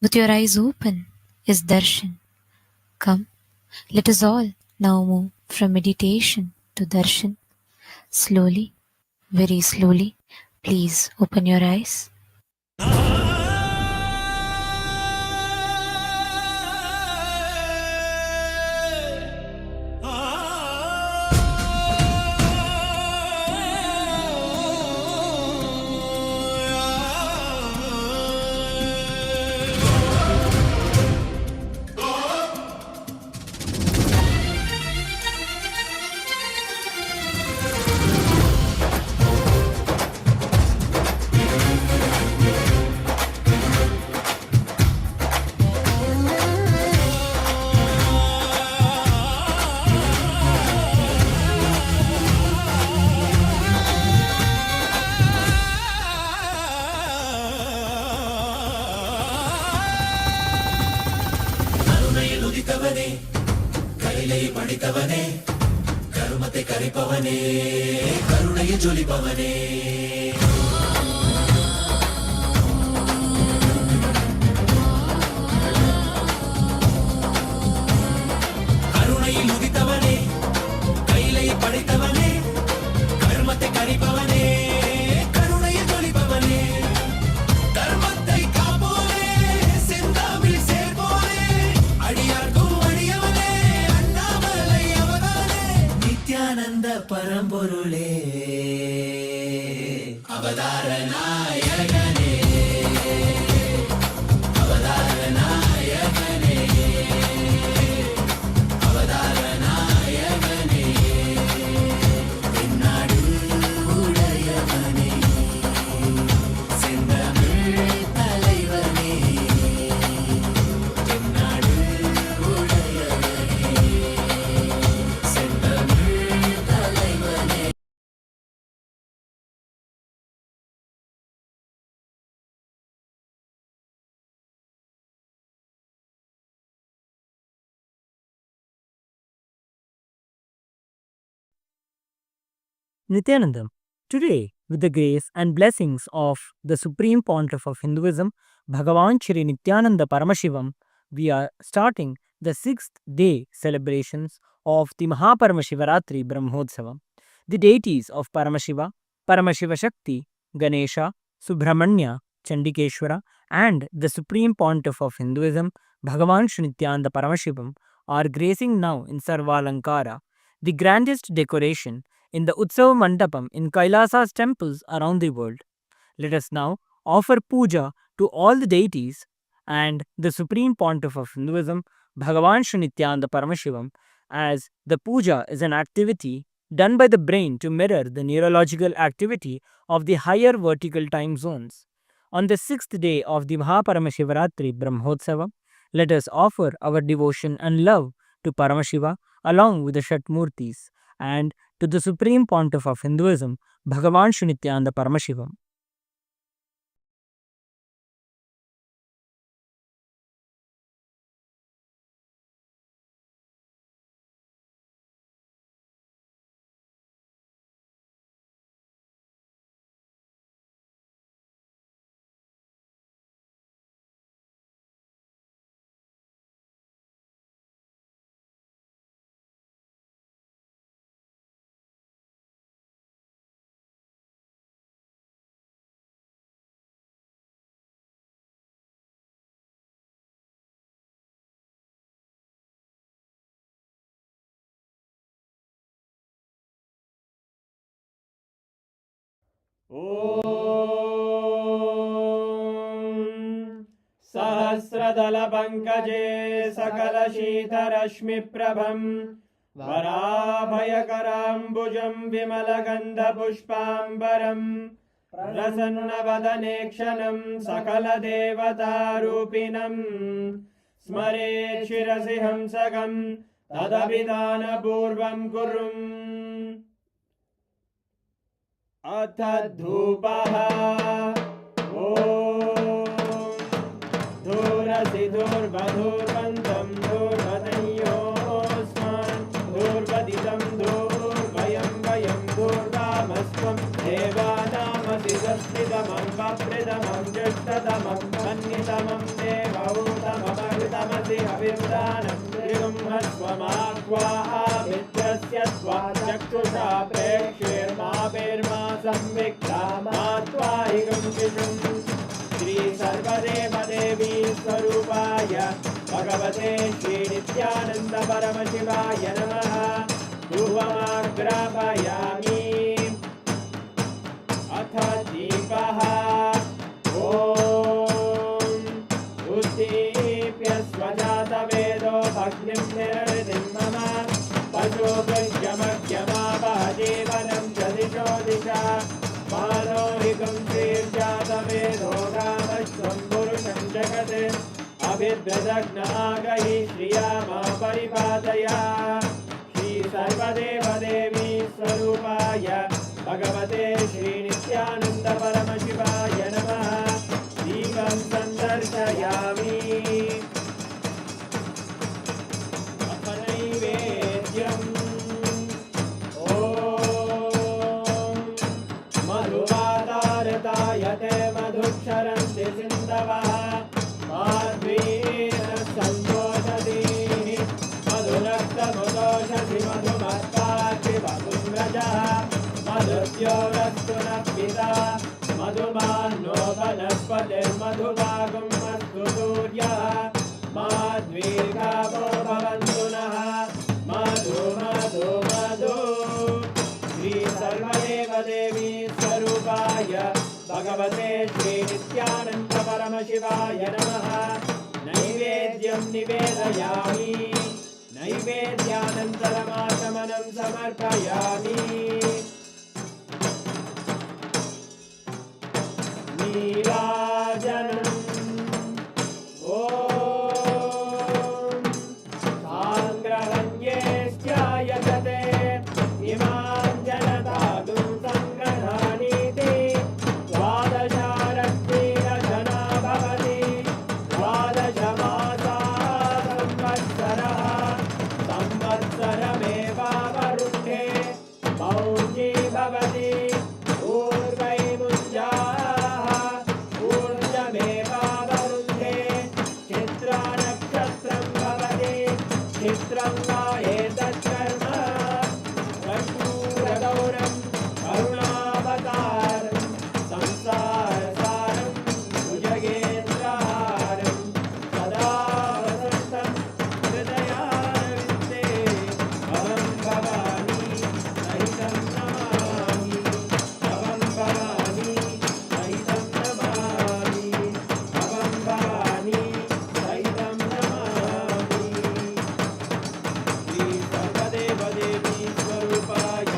with your eyes open, is darshan. Come, let us all now move from meditation to darshan. Slowly, very slowly, please open your eyes. ನುಡಿತವನೇ ಕೈಲೈ ಪಡಿತವನೇ ಕರುಮತೆ ಕರಿಪವನೇ ಕರುಣೆಯ ಜೊಲಿಪವನೇ ಕರುಣೆಯ ನುಡಿತವನೇ ಕೈಲೈ ಪಡಿತವನೇ ಕರುಮತೆ ಕರಿಪವನೇ ಕರುಣೆಯ ಜೊಲಿಪವನೇ ಧರ್ಮத்தை காப்போனே செந்தாமில் சேர்ப்போனே அடியார்க்கும் அடியவனே அண்ணாமலை அவதானே நித்யானந்த பரம்பொருளே அவதார நாயகனே அவதார நாயகனே அவதார நாயகனே தென்னாடு உடையவனே செந்தமிழ் தலைவனே தென்னாடு உடையவனே செந்தமிழ் தலைவனே Nithyanandam. Today, with the grace and blessings of the Supreme Pontiff of Hinduism, Bhagavan Shri Nithyananda Paramashivam, we are starting the 6th day celebrations of the MahaParamashivaratri Brahmotsavam. The deities of Paramashiva, Paramashiva Shakti, Ganesha, Subramanya, Chandikeshwara, and the Supreme Pontiff of Hinduism, Bhagavan Shri Nithyananda Paramashivam, are gracing now in Sarvalankara, the grandest decoration in the Utsav Mandapam in KAILASA'S temples around the world. Let us now offer puja to all the deities and the Supreme Pontiff of Hinduism, Bhagavan Shri Nithyananda Paramashivam, as the puja is an activity done by the brain to mirror the neurological activity of the higher vertical time zones. On the 6th day of the MahaParamashivaratri Brahmotsavam, let us offer our devotion and love to Paramashiva along with the Shatmurtis and to the Supreme Pontiff of Hinduism, Bhagavan Shri Nithyananda Paramashivam. सहस्रदलपङ्कजे सकलशीतरश्मिप्रभं वराभयकराम्बुजं विमलगन्धपुष्पाम्बरं प्रसन्नवदने क्षणं सकलदेवतारूपिणं स्मरेत् शिरसि हंसकं तदभिधानपूर्वं कुर्वन् अथ धूपः ॐ धूरसि धूर्वधूर्वन्तं धूर्वदयोस्मान् धूर्वदितं धूर्वयं वयं धूर्वामस्त्वं देवानामसि स्वस्तितमं वप्रतमं ज्येष्ठतमं मन्यतमं देव परमशिवाय नमः धूपमाग्रापयामि अथ दीपः ॐ उद्दीप्य स्वजातवेदो भग्निं निरृतिं मम पशुभृत्यमग्यमापः जीवनं च दिशो दिशा मानोहिकं श्रीर्जातवेदो रामश्वं पुरुषं जगत् अभिद्रदग्नागहि श्रिया मा परिपादया श्री सर्वदेवदेवी स्वरूपाय भगवते श्रीनित्यानन्द परमशिवाय नमः दीपं सन्दर्शयामि अथ नैवेद्यम् ॐ मधुवातारतायते मधुक्षरन्ति सिन्धवः माध्वीन सन्तोषधीः मधुरक्तमुदोषधि मधुमत्पाति वसुव्रजः मधुद्योरस्तु नः पिता मधुमान्नो वनस्पतिर्मधुभागं अस्तु सूर्यः माध्वीर्गावो भवन्तु नः मधु मधु मधु श्री सर्वदेवदेवी स्वरूपाय भगवते श्रीनित्यानन्द परमशिवाय नमः नैवेद्यं निवेदयामि नैवेद्यानन्तरमाचमनं समर्पयामि नीराजनम् ॐ साङ्ग्रहण्येष्ट्यायजते इमां जनतागुं सङ्ग्रहाणीति द्वादशारत्नीरजना भवति द्वादशमासाः संवत्सरः संवत्सरमेवावरुन्धे मौञ्जी भवति ऊर्वैमुञ्जाः ऊर्जमेवावरुन्धे चित्रानक्षत्रं भवति चित्रं वा एतत्कर्म कर्पूरगौरं करुणावतारं संसारसारं भुजगेन्द्रहारं सदा वसन्तं हृदयारविन्दे भवं भवानी सहितं नमामि भवं भवानी सहितं नमामि भवं भवानी सहितं नमामि श्री सर्वदेवदेवी स्वरूपाय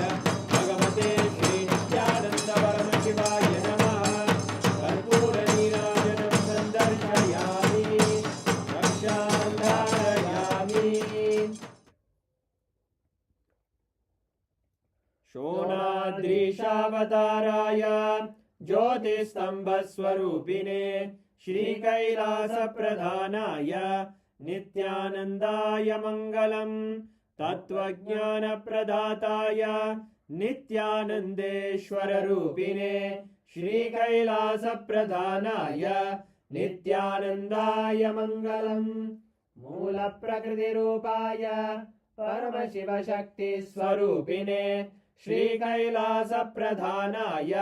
भगवते श्रीनित्यानन्द परमशिवाय नमः कर्पूरनीराजनं सन्दर्शयामि रक्षां धारयामि शोणाद्रीशावताराय ज्योतिस्तम्भस्वरूपिणे श्रीकैलासप्रधानाय नित्यानन्दाय मङ्गलम् तत्त्वज्ञानप्रदाताय नित्यानन्देश्वररूपिणे श्रीकैलासप्रधानाय नित्यानन्दाय मङ्गलम् मूलप्रकृतिरूपाय परमशिवशक्तिस्वरूपिणे श्रीकैलासप्रधानाय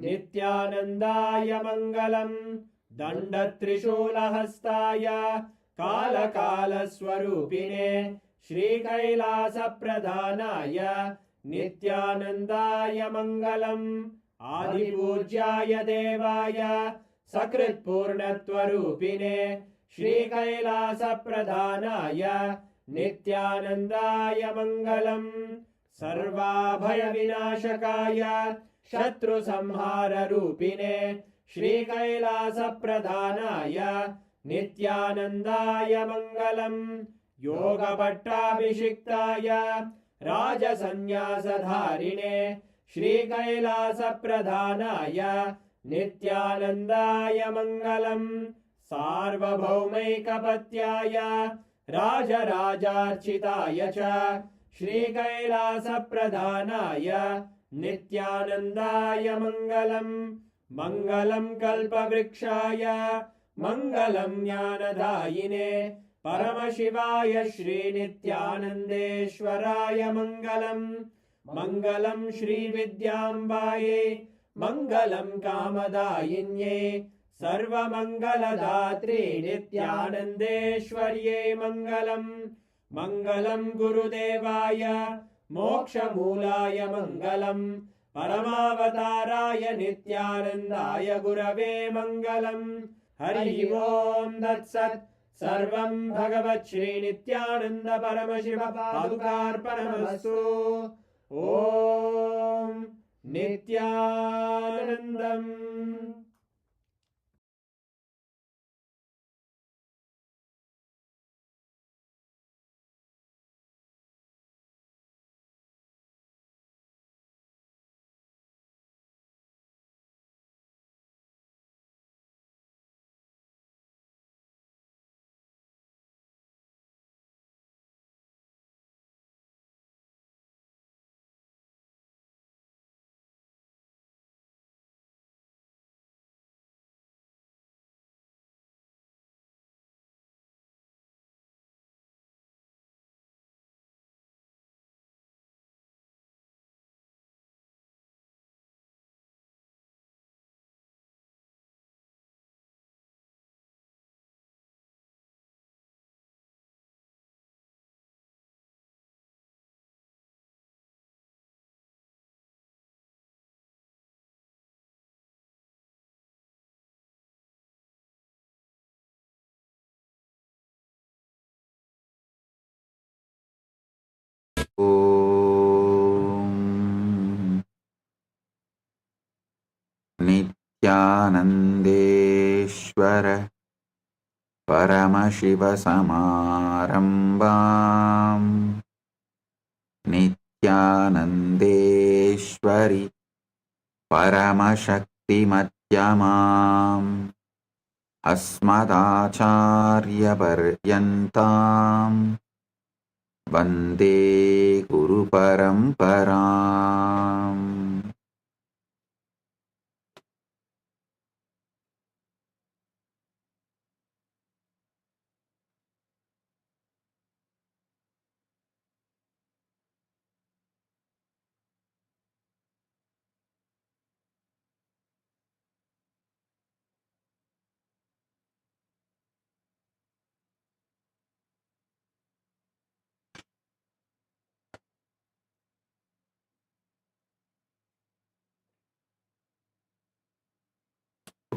नित्यानन्दाय मङ्गलम् दण्डत्रिशूलहस्ताय कालकालस्वरूपिणे श्रीकैलासप्रधानाय नित्यानन्दाय मङ्गलम् आदिपूज्याय देवाय सकृत्पूर्णत्वरूपिणे श्रीकैलासप्रधानाय नित्यानन्दाय मङ्गलम् सर्वाभयविनाशकाय शत्रुसंहाररूपिणे श्रीकैलासप्रधानाय नित्यानन्दाय मङ्गलम् योगपट्टाभिषिक्ताय राजसन्न्यासधारिणे श्रीकैलासप्रधानाय नित्यानन्दाय मङ्गलम् सार्वभौमैकपत्याय राजराजार्चिताय च श्रीकैलासप्रधानाय नित्यानन्दाय मङ्गलम् मङ्गलं कल्पवृक्षाय मङ्गलं ज्ञानदायिने परमशिवाय श्रीनित्यानन्देश्वराय मङ्गलम् मङ्गलं श्रीविद्याम्बायै मङ्गलं कामदायिन्यै सर्वमङ्गलदात्रे नित्यानन्देश्वर्यै मङ्गलम् मङ्गलं गुरुदेवाय मोक्षमूलाय मङ्गलं परमावताराय नित्यानन्दाय गुरवे मङ्गलं हरि ओं तत्सत् सर्वं भगवत् श्री नित्यानन्द परमशिव पादुकार्पणमस्तु ॐ नित्यानन्दम् ॐ नित्यानन्देश्वर परमशिवसमारम्भाम् नित्यानन्देश्वरि परमशक्तिमध्यमाम् अस्मदाचार्यपर्यन्ताम् वन्दे गुरुपरम्पराम्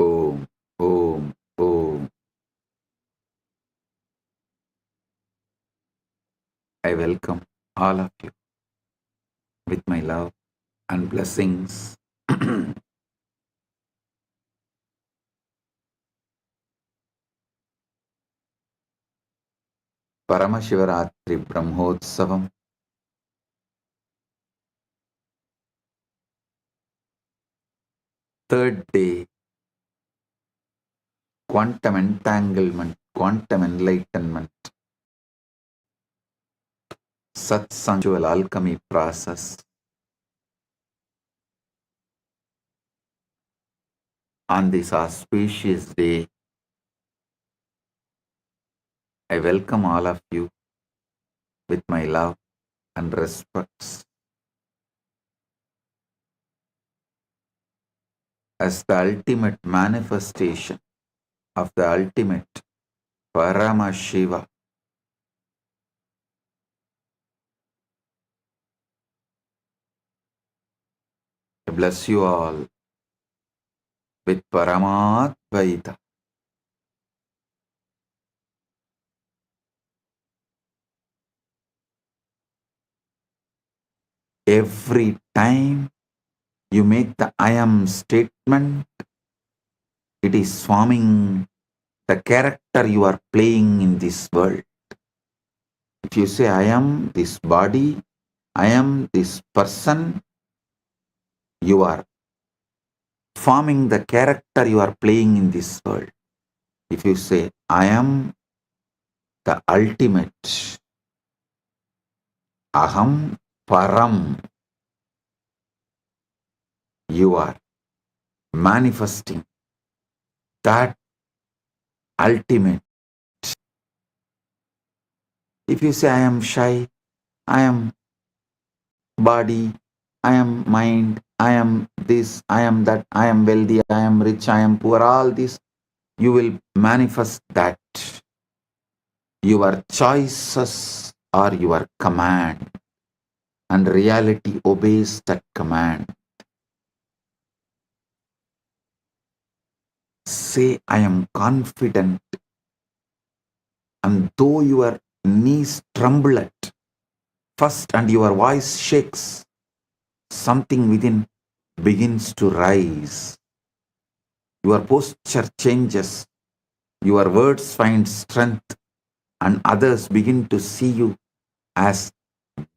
ॐ ॐ ॐ I welcome all of you with my love and blessings. Paramashivaratri Brahmotsavam, third day, quantum entanglement, quantum enlightenment, Satsang alchemy process. On this auspicious day, I welcome all of you with my love and respects. As the ultimate manifestation of the ultimate Paramashiva, I bless you all with Paramadvaita. Every time you make the I am statement, it is forming the character you are playing in this world. If you say I am this body, I am this person, you are forming the character you are playing in this world. If you say I am the ultimate, Aham Param, you are manifesting that ultimate. If you say I am shy, I am body, I am mind, I am this, I am that, I am wealthy, I am rich, I am poor, all this, you will manifest that. Your choices are your command, and reality obeys that command. Say, I am confident, and though your knees tremble at first and your voice shakes, something within begins to rise. Your posture changes, your words find strength, and others begin to see you as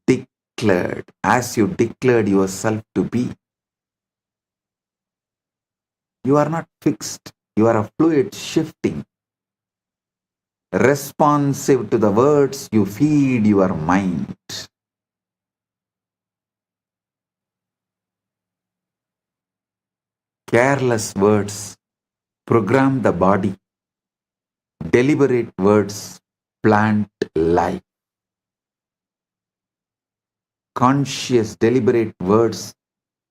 declared, as you declared yourself to be. You are not fixed, you are a fluid shifting, responsive to the words you feed your mind. Careless words program the body. Deliberate words plant life. Conscious, deliberate words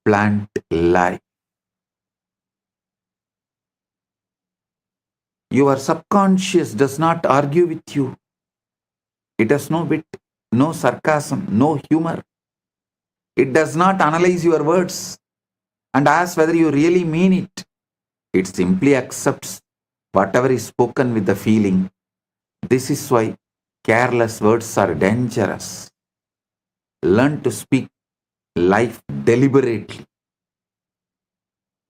plant life. Your subconscious does not argue with you. It has no wit, no sarcasm, no humor. It does not analyze your words and ask whether you really mean it. It simply accepts whatever is spoken with the feeling. This is why careless words are dangerous. Learn to speak life deliberately.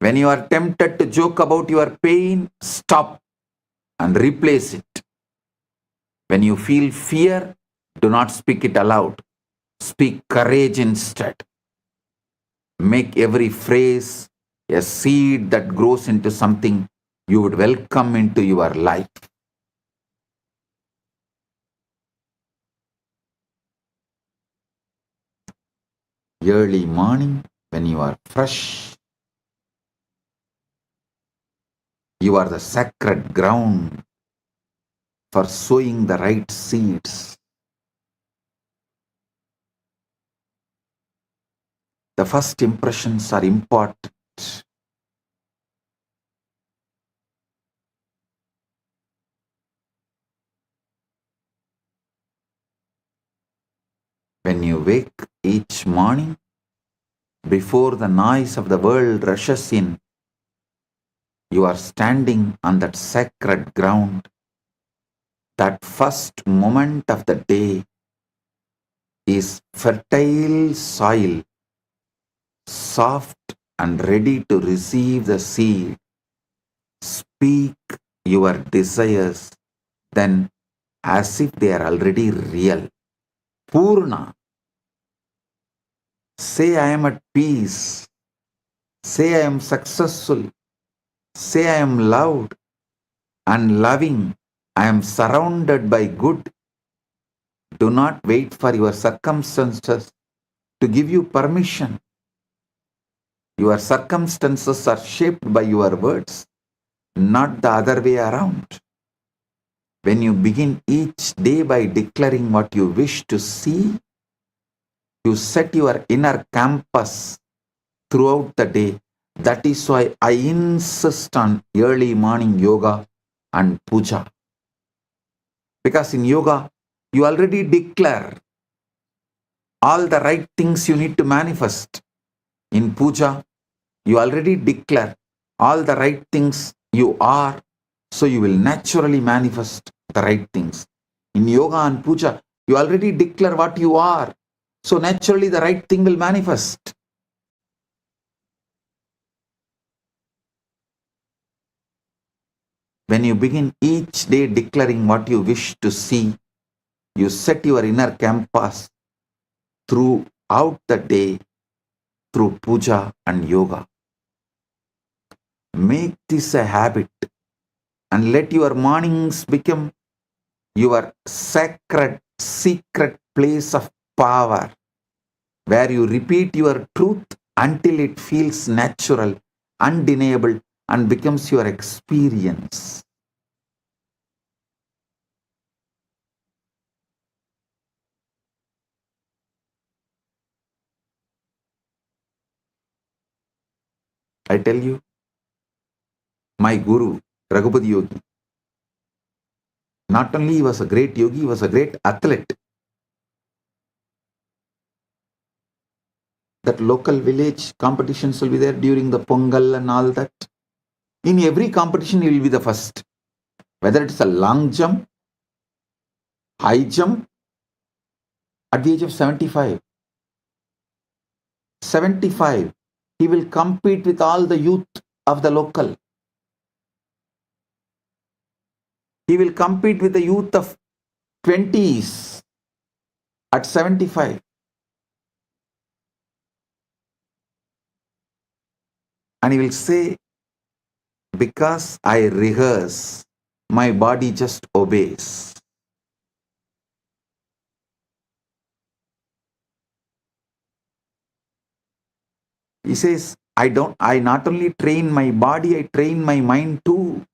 When you are tempted to joke about your pain, stop and replace it. When you feel fear, do not speak it aloud. Speak courage instead. Make every phrase a seed that grows into something you would welcome into your life. Early morning, when you are fresh, you are the sacred ground for sowing the right seeds. The first impressions are important. When you wake each morning, before the noise of the world rushes in, you are standing on that sacred ground. That first moment of the day is fertile soil, soft and ready to receive the seed. Speak your desires then as if they are already real. Purna. Say, I am at peace. Say, I am successful. Say, I am loved and loving. I am surrounded by good. Do not wait for your circumstances to give you permission. Your circumstances are shaped by your words, not the other way around. When you begin each day by declaring what you wish to see, you set your inner campus throughout the day. That is why I insist on early morning yoga and puja. Because in yoga, you already declare all the right things you need to manifest. In puja, you already declare all the right things you are, so you will naturally manifest the right things. In yoga and puja, you already declare what you are, so naturally the right thing will manifest. When you begin each day declaring what you wish to see, you set your inner campus throughout the day through puja and yoga. Make this a habit and let your mornings become your sacred, secret place of power, where you repeat your truth until it feels natural, undeniable, and becomes your experience. I tell you, my guru, Raghupati Yogi, not only he was a great yogi, he was a great athlete. that local village competitions will be there during the Pongal and all that. In every competition, you will be the first. Whether it's a long jump, high jump, at the age of 75, he will compete with all the youth of the local. He will compete with the youth of 20s at 75. And he will say, because I rehearse, my body just obeys. He says, I not only train my body, I train my mind too.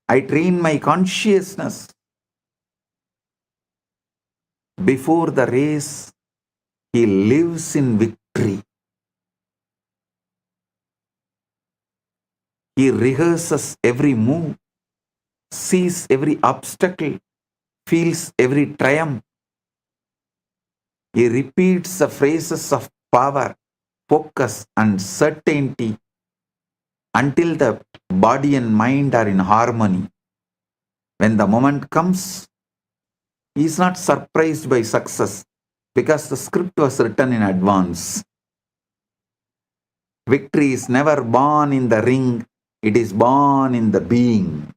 I train my consciousness. Before the race, he lives in victory. He rehearses every move, sees every obstacle, feels every triumph. He repeats the phrases of power, focus, and certainty until the body and mind are in harmony. When the moment comes, he is not surprised by success because the script was written in advance. Victory is never born in the ring, it is born in the being,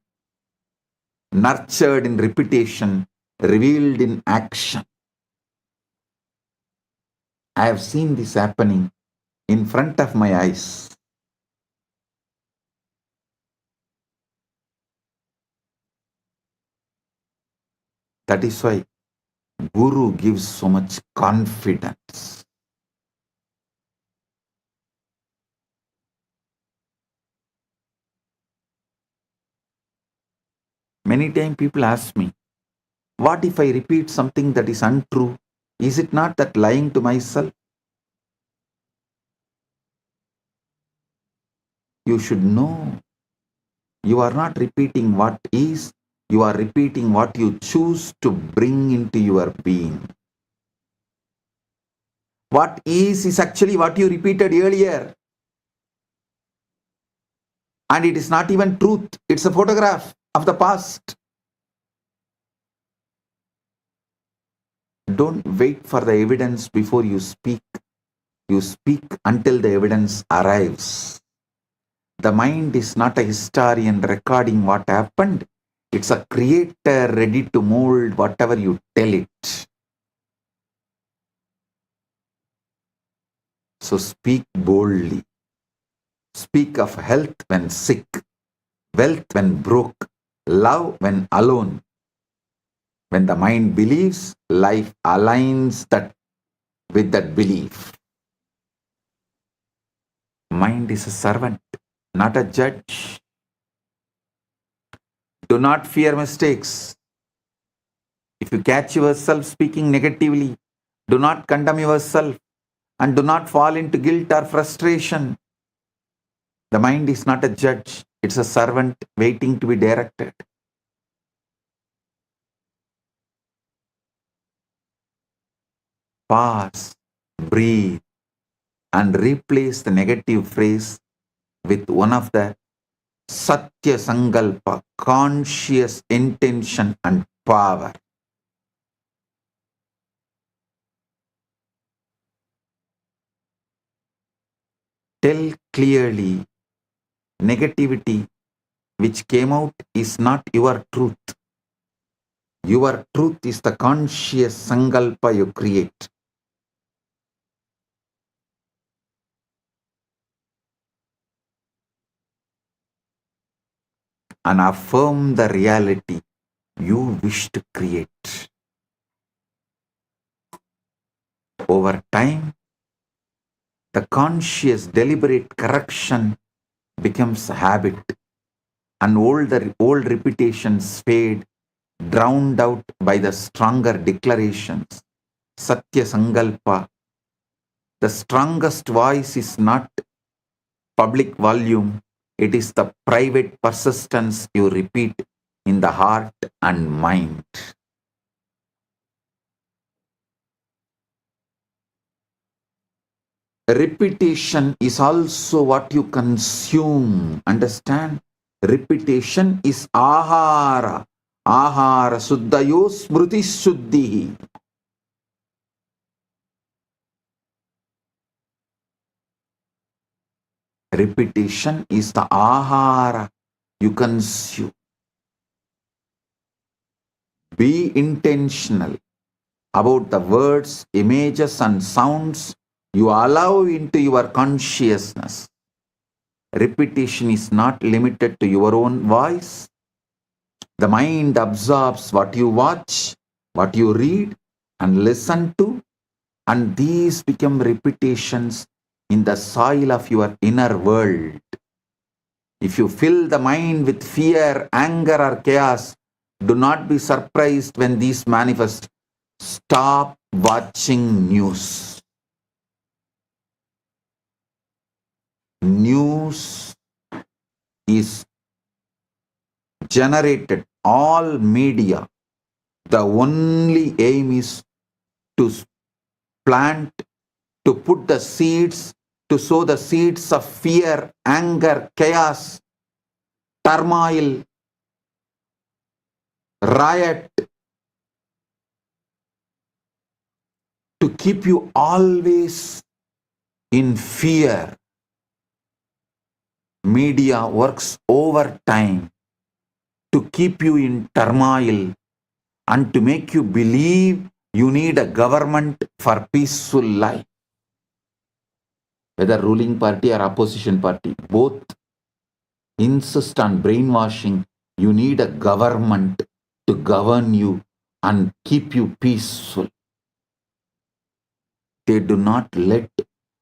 nurtured in repetition, revealed in action. I have seen this happening in front of my eyes. That is why Guru gives so much confidence. Many times people ask me, what if I repeat something that is untrue? Is it not that lying to myself? You should know. You are not repeating what is, you are repeating what you choose to bring into your being. What is actually what you repeated earlier. And it is not even truth, it's a photograph of the past. Don't wait for the evidence before you speak. You speak until the evidence arrives. The mind is not a historian recording what happened. It's a creator ready to mold whatever you tell it. So speak boldly. Speak of health when sick, wealth when broke, love when alone. When the mind believes, life aligns that with that belief. Mind is a servant, not a judge. Do not fear mistakes. If you catch yourself speaking negatively, do not condemn yourself and do not fall into guilt or frustration. The mind is not a judge, it's a servant waiting to be directed. Pause, breathe, and replace the negative phrase with one of the Satya Sankalpa, conscious intention and power. Tell clearly, negativity which came out is not your truth. Your truth is the conscious Sankalpa you create. And affirm the reality you wish to create. Over time, the conscious deliberate correction becomes a habit and old repetitions fade, drowned out by the stronger declarations. Satya Sankalpa. The strongest voice is not public volume, it is the private persistence you repeat in the heart and mind. repetition is also what you consume. Understand? Repetition is ahara. Ahara suddhayo smruti shuddhi. Repetition is the ahara you consume. Be intentional about the words, images and sounds you allow into your consciousness. Repetition is not limited to your own voice. The mind absorbs what you watch, what you read and listen to, and these become repetitions in the soil of your inner world. If you fill the mind with fear, anger or chaos, do not be surprised when these manifest. Stop watching news. News is generated, all media. The only aim is to plant, to put the seeds, to sow the seeds of fear, anger, chaos, turmoil, riot, to keep you always in fear. Media works overtime to keep you in turmoil and to make you believe you need a government for peaceful life. Whether ruling party or opposition party, both insist on brainwashing. You need a government to govern you and keep you peaceful. They do not let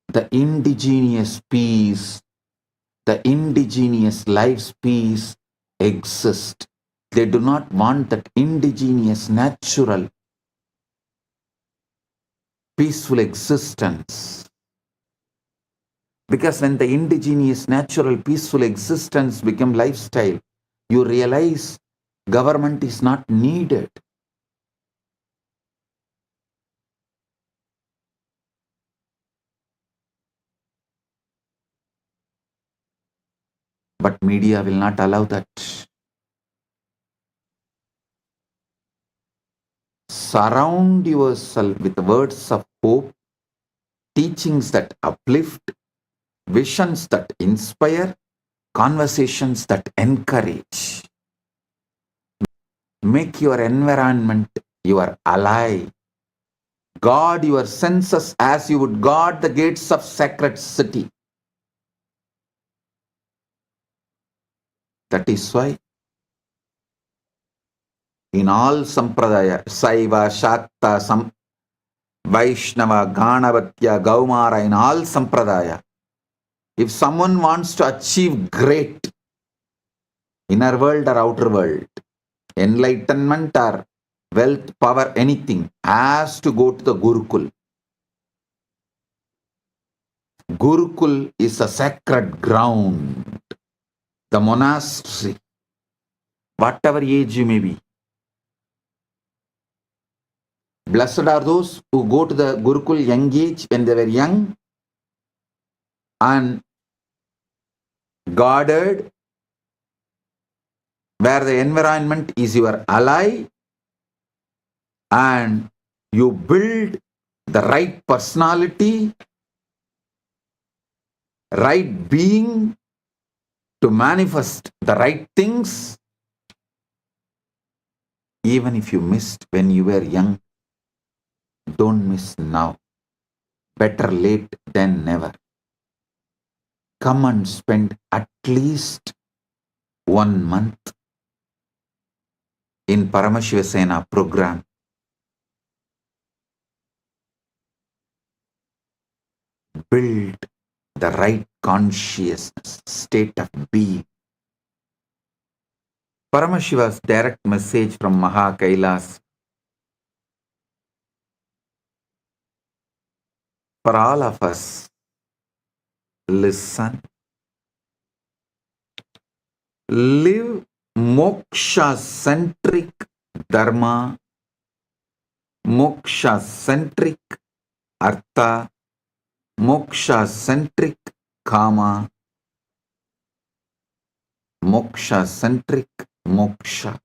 the indigenous peace, the indigenous life's peace exist. They do not want that indigenous, natural, peaceful existence. Because when the indigenous, natural, peaceful existence become lifestyle, you realize government is not needed. But media will not allow that. Surround yourself with words of hope, teachings that uplift, visions that inspire, conversations that encourage. Make your environment your ally. Guard your senses as you would guard the gates of sacred city. That is why in all sampradaya, Saiva, Shakta, Vaishnava, Ganavatya, Gaumara, in all sampradaya, if someone wants to achieve great inner world or outer world, enlightenment or wealth, power, anything, has to go to the Gurukul. Gurukul is a sacred ground, the monastery, whatever age you may be. Blessed are those who go to the Gurukul young age, when they were young and guarded, where the environment is your ally and you build the right personality, right being to manifest the right things. Even if you missed when you were young, don't miss now. Better late than never. Come and spend at least 1 month in Paramashiva program. Build the right consciousness, state of being. Paramashiva's direct message from Maha KAILASA. For all of us, listen. Live moksha-centric moksha-centric karma, moksha-centric moksha.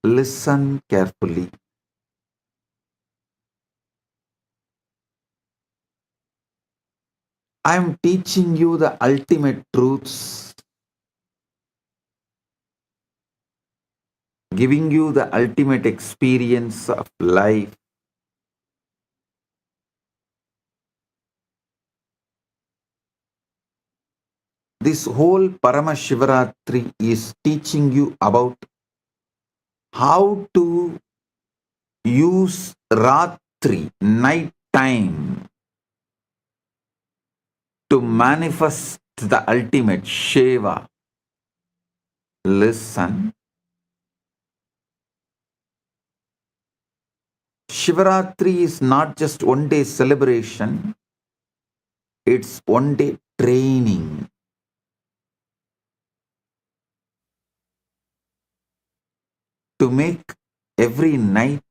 Listen carefully. I am teaching you the ultimate truths, giving you the ultimate experience of life. This whole Paramashivaratri is teaching you about how to use Ratri, night time, to manifest the ultimate Shiva. Listen. Shivaratri is not just one day celebration, it's one day training. To make every night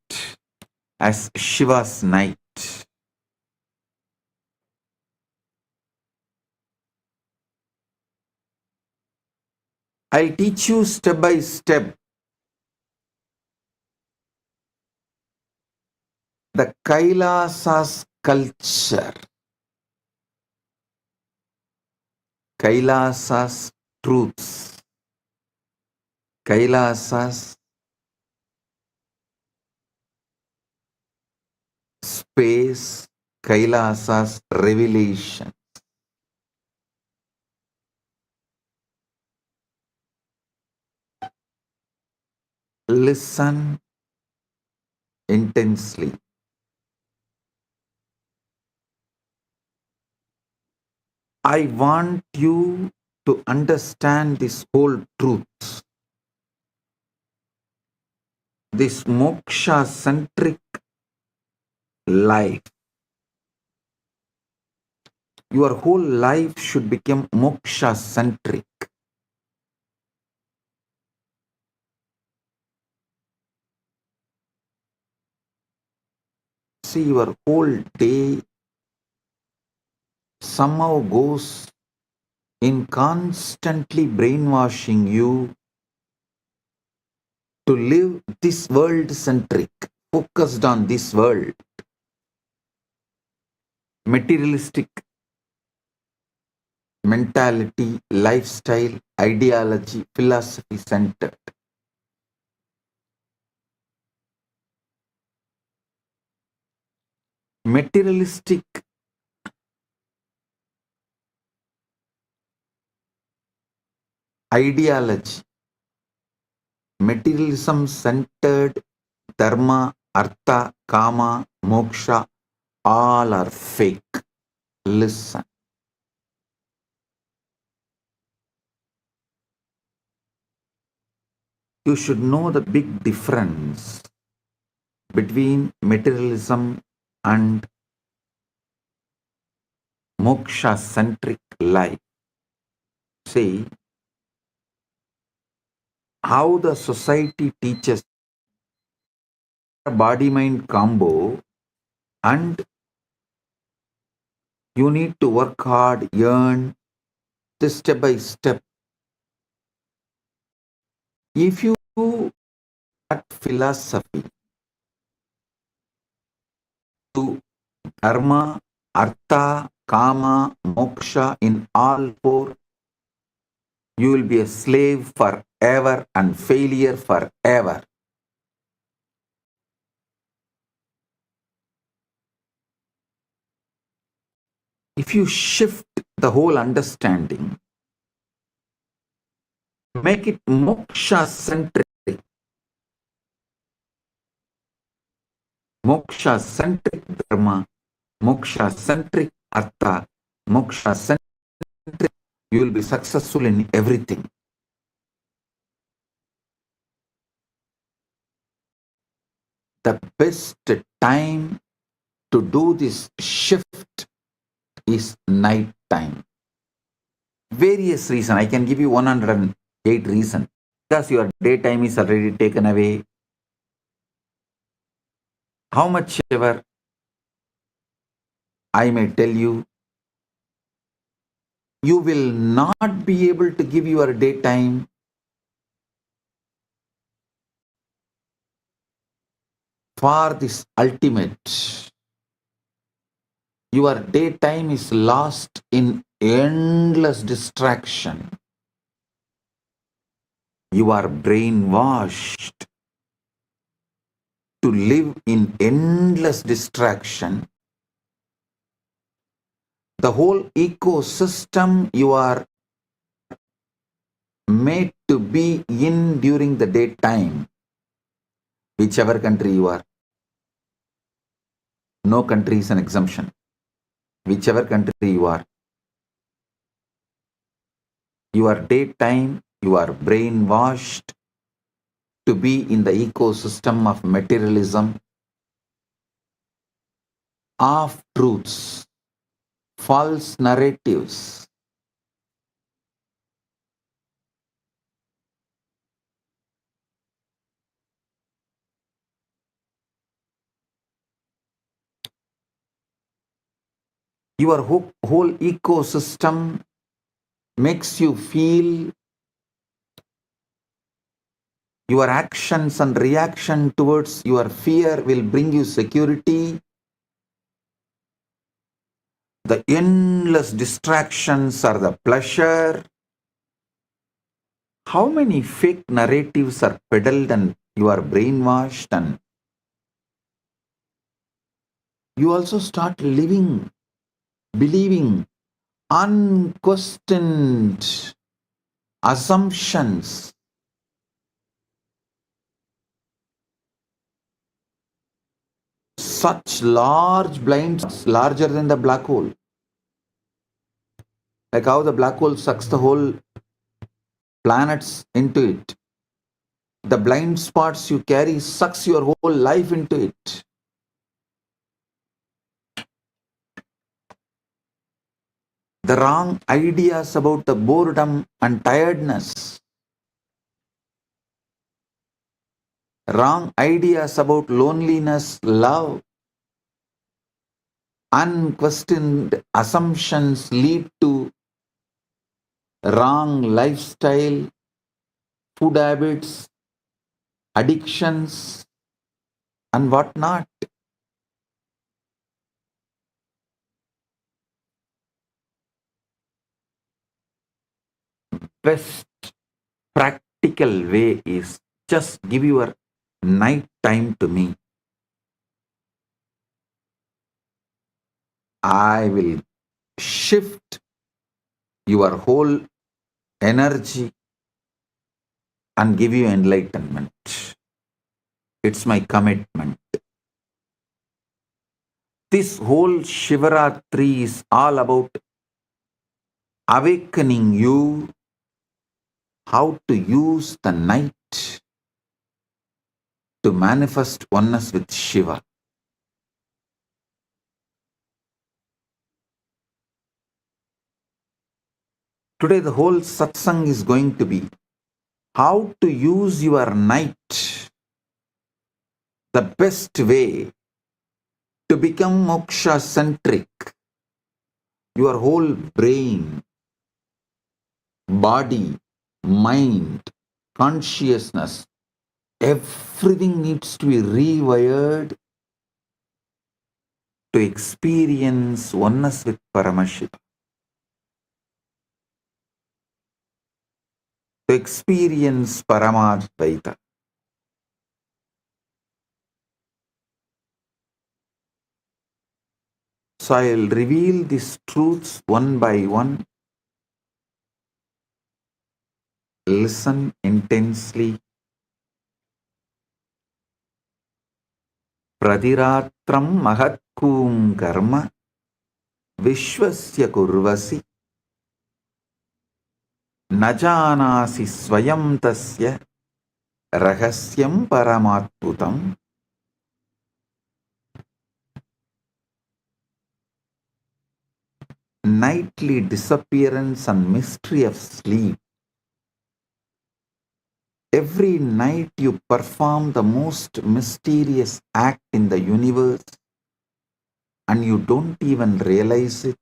as Shiva's night. I'll teach you step by step the KAILASA'S culture, KAILASA'S truths, KAILASA'S space, KAILASA'S revelation. Listen intensely. I want you to understand this whole truth, this moksha-centric life. Your whole life should become moksha-centric. See, your whole day somehow goes in constantly brainwashing you to live this world-centric, focused on this world, materialistic mentality, lifestyle, ideology, philosophy centered. Materialistic ideology, materialism centered dharma, artha, kama, moksha, all are fake. Listen. You should know the big difference between materialism and moksha-centric life. See, how the society teaches body-mind combo, and you need to work hard, earn this step by step. If you do that philosophy to dharma, artha, kama, moksha in all four, you will be a slave forever and failure forever. If you shift the whole understanding, make it moksha-centric, moksha-centric dharma, moksha-centric artha, moksha-centric, you will be successful in everything. The best time to do this shift is night time. Various reasons. I can give you 108 reasons. Because your daytime is already taken away. how much ever I may tell you, you will not be able to give your daytime for this ultimate. Your daytime is lost in endless distraction. You are brainwashed to live in endless distraction. The whole ecosystem you are made to be in during the daytime, whichever country you are. No country is an exemption. Whichever country you are, your daytime, you are brainwashed to be in the ecosystem of materialism, of truths, false narratives. Your whole ecosystem makes you feel your actions and reaction towards your fear will bring you security. The endless distractions are the pleasure. How many fake narratives are peddled and you are brainwashed, and you also start living, believing unquestioned assumptions. Such large blinds, larger than the black hole. Like how the black hole sucks the whole planets into it. The blind spots you carry sucks your whole life into it. The wrong ideas about the boredom and tiredness. Wrong ideas about loneliness, love. Unquestioned assumptions lead to wrong lifestyle, food habits, addictions, and whatnot. Best practical way is just give your night time to me. I will shift your whole energy and give you enlightenment. It's my commitment. This whole Shivaratri is all about awakening you how to use the night to manifest oneness with Shiva. Today the whole satsang is going to be how to use your night the best way to become moksha centric. Your whole brain, body, mind, consciousness, everything needs to be rewired to experience oneness with Paramashiva, to experience Paramadvaita. So I'll reveal these truths one by one. Listen intensely. Pradiratram mahatkum karma vishwasya kurvasi najanasi swayam tasya rahasyam paramatputam. Nightly disappearance and mystery of sleep. every night you perform the most mysterious act in the universe and you don't even realize it.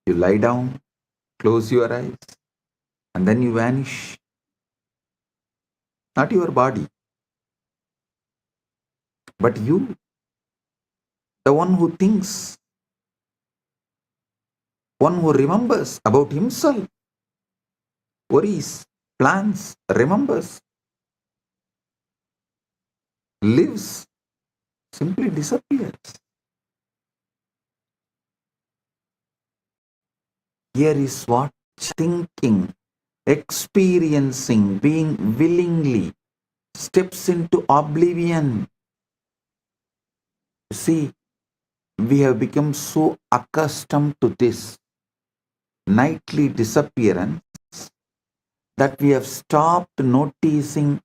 You lie down, close your eyes, and then you vanish. Not your body, but you, the one who thinks, one who remembers about himself, worries, plans, remembers, lives, simply disappears. Here is what thinking, experiencing, being willingly steps into oblivion. See, we have become so accustomed to this nightly disappearance that we have stopped noticing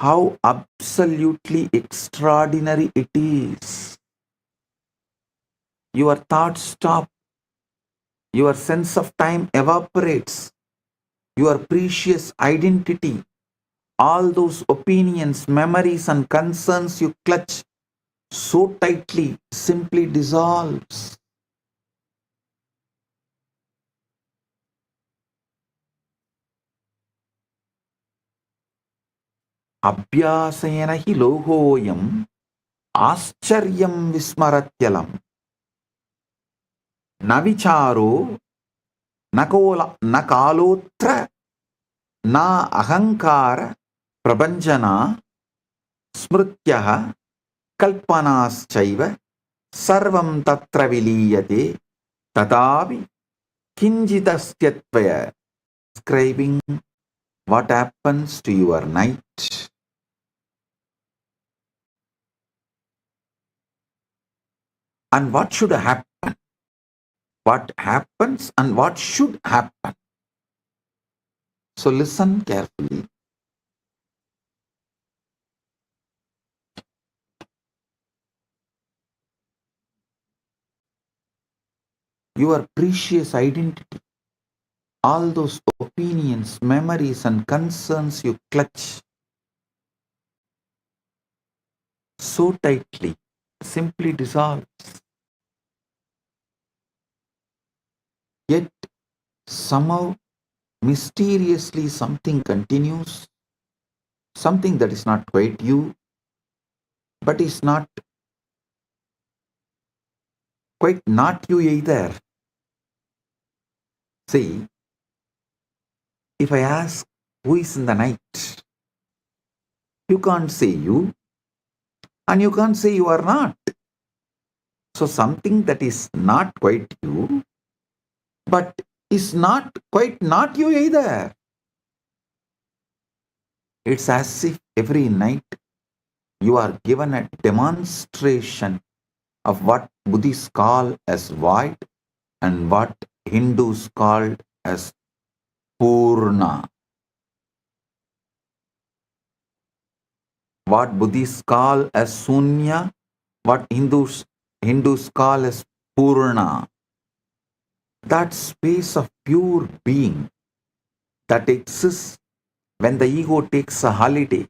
how absolutely extraordinary it is. Your thoughts stop, your sense of time evaporates, your precious identity, all those opinions, memories, and concerns you clutch so tightly simply dissolves. Abhyasena hi lohoyam आश्चर्यं विस्मरत्यलं न विचारो न कालोत्र न अहंकार प्रपंचना स्मृत्यः कल्पनाश्चैव सर्वं तत्र विलीयते तथापि किंचिदस्त्यत्वय. Describing what happens to your night. And what should happen? What happens and what should happen? So listen carefully. Your precious identity, all those opinions, memories, and concerns you clutch so tightly, simply dissolves. Yet somehow, mysteriously, something continues, something that is not quite you, but is not quite not you either. See, if I ask who is in the night, you can't say you, and you can't say you are not. So something that is not quite you, but is not quite not you either. It's as if every night you are given a demonstration of what Buddhists call as void and what Hindus call as Purna. What Buddhists call as Sunya, what Hindus call as Purna. That space of pure being that exists when the ego takes a holiday.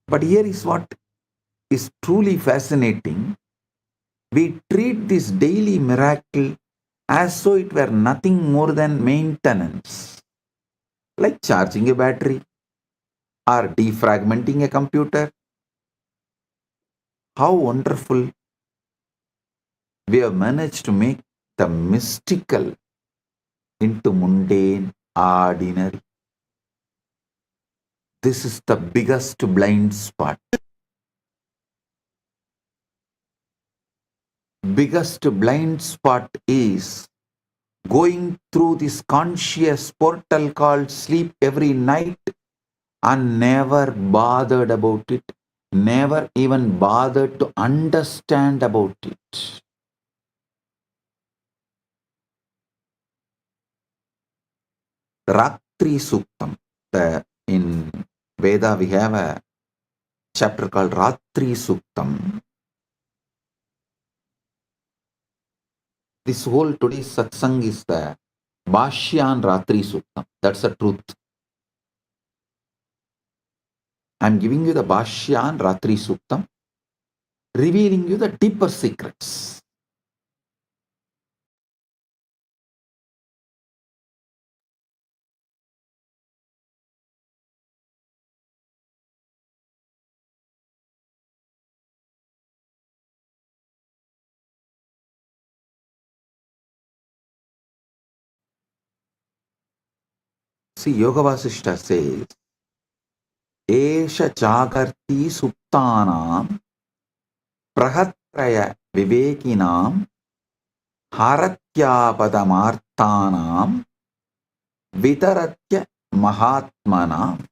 But here is what is truly fascinating. We treat this daily miracle as though it were nothing more than maintenance, like charging a battery or defragmenting a computer. How wonderful we have managed to make the mystical into mundane, ordinary. This is the biggest blind spot. Biggest blind spot is going through this conscious portal called sleep every night and never bothered about it, never even bothered to understand about it. Ratri Suktam. In Veda we have a chapter called Ratri Suktam. This whole today's satsang is the Bhashyan Ratri Suktam. That's the truth. I'm giving you the Bhashya and Ratri Suktam, revealing you the deeper secrets. See, Yoga Vasishta says, Esha Jagarti Suptanam Prahatraya Vivekinam Haratyapadamaarthanam Vitaratya Mahatmanam.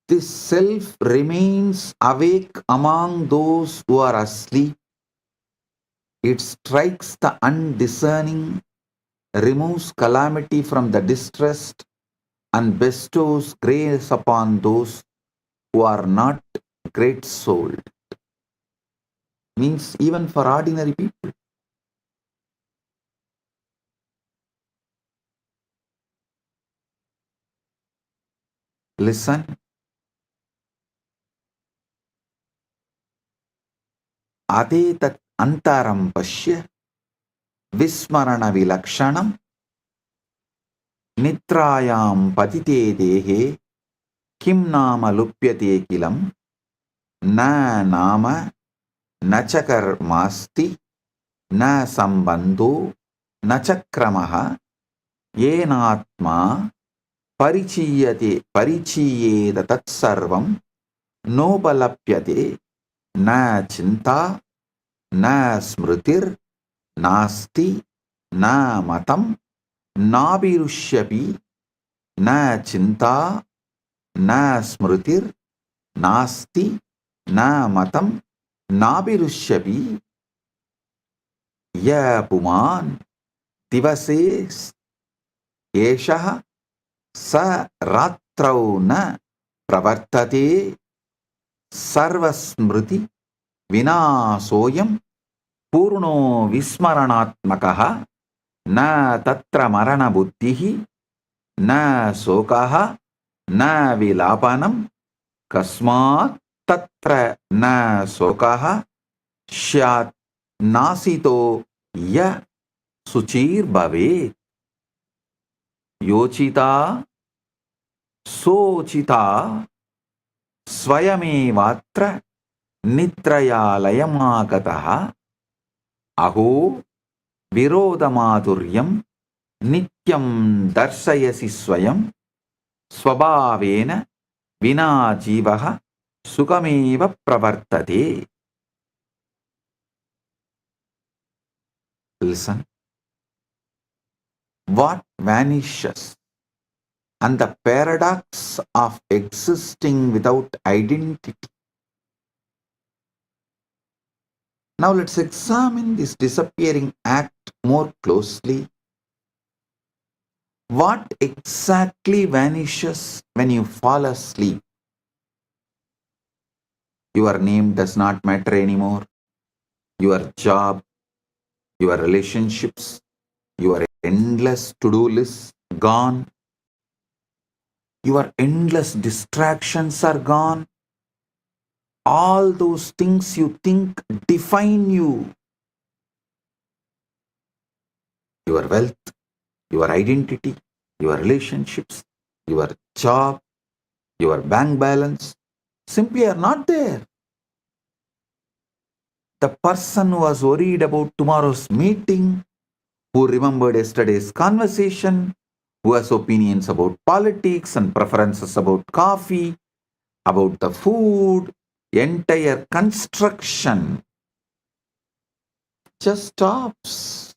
This self remains awake among those who are asleep. It strikes the undiscerning, removes calamity from the distressed, and bestows grace upon those who are not great-souled. Means even for ordinary people. Listen. Adetat antaram pashya vismarana vilakshanam nitrayam patite dehe kim nama lupyate kilam na nama nachakar masti na sambandho nachakramaha yenatma परिचीयेत तत्सर्वं नोपलप्यते न चिंता न स्मृतिर् नास्ति न मतं नाभिरुष्यपि न चिंता न स्मृतिर् नास्ति न मतं नाभिरुष्यपि य पुमान् दिवसे एषः स रात्रौ न प्रवर्तते सर्वस्मृति विनाशोऽयं पूर्णो विस्मरणात्मकः न तत्र मरणबुद्धिः न शोकः न विलापनं कस्मात् तत्र न शोकः स्यात् नासितो य शुचिर्भवेत् योचिता सोचिता स्वयमेवात्र निद्रयालयमागतः अहो विरोधमाधुर्यं नित्यं दर्शयसि स्वयं स्वभावेन विना जीवः सुखमेव प्रवर्तते. Listen. What vanishes and the paradox of existing without identity. Now let's examine this disappearing act more closely. What exactly vanishes when you fall asleep? Your name does not matter anymore. Your job, your relationships, your endless to-do list gone. Your endless distractions are gone. All those things you think define you. Your wealth, your identity, your relationships, your job, your bank balance simply are not there. The person who was worried about tomorrow's meeting, who remembered yesterday's conversation, who has opinions about politics and preferences about coffee, about the food, entire construction just stops.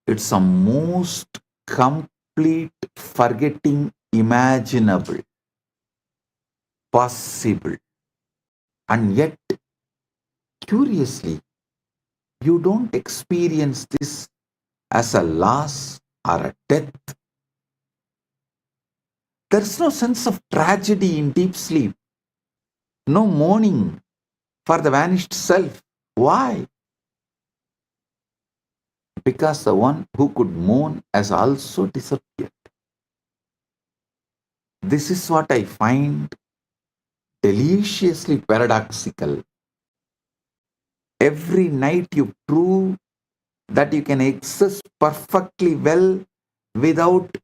It's a most complete forgetting imaginable, possible, and yet, curiously, you don't experience this as a loss or a death. There's no sense of tragedy in deep sleep, no mourning for the vanished self. Why? because the one who could mourn has also disappeared. This is what I find deliciously paradoxical. Every night you prove that you can exist perfectly well without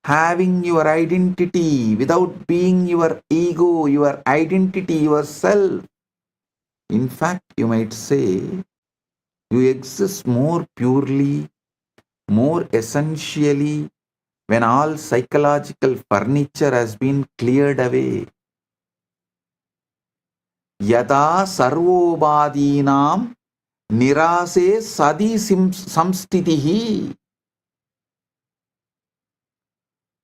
having your identity, without being your ego, your identity, yourself. In fact, you might say you exist more purely, more essentially when all psychological furniture has been cleared away. Yada sarvobadinam nirase sadi samstitihi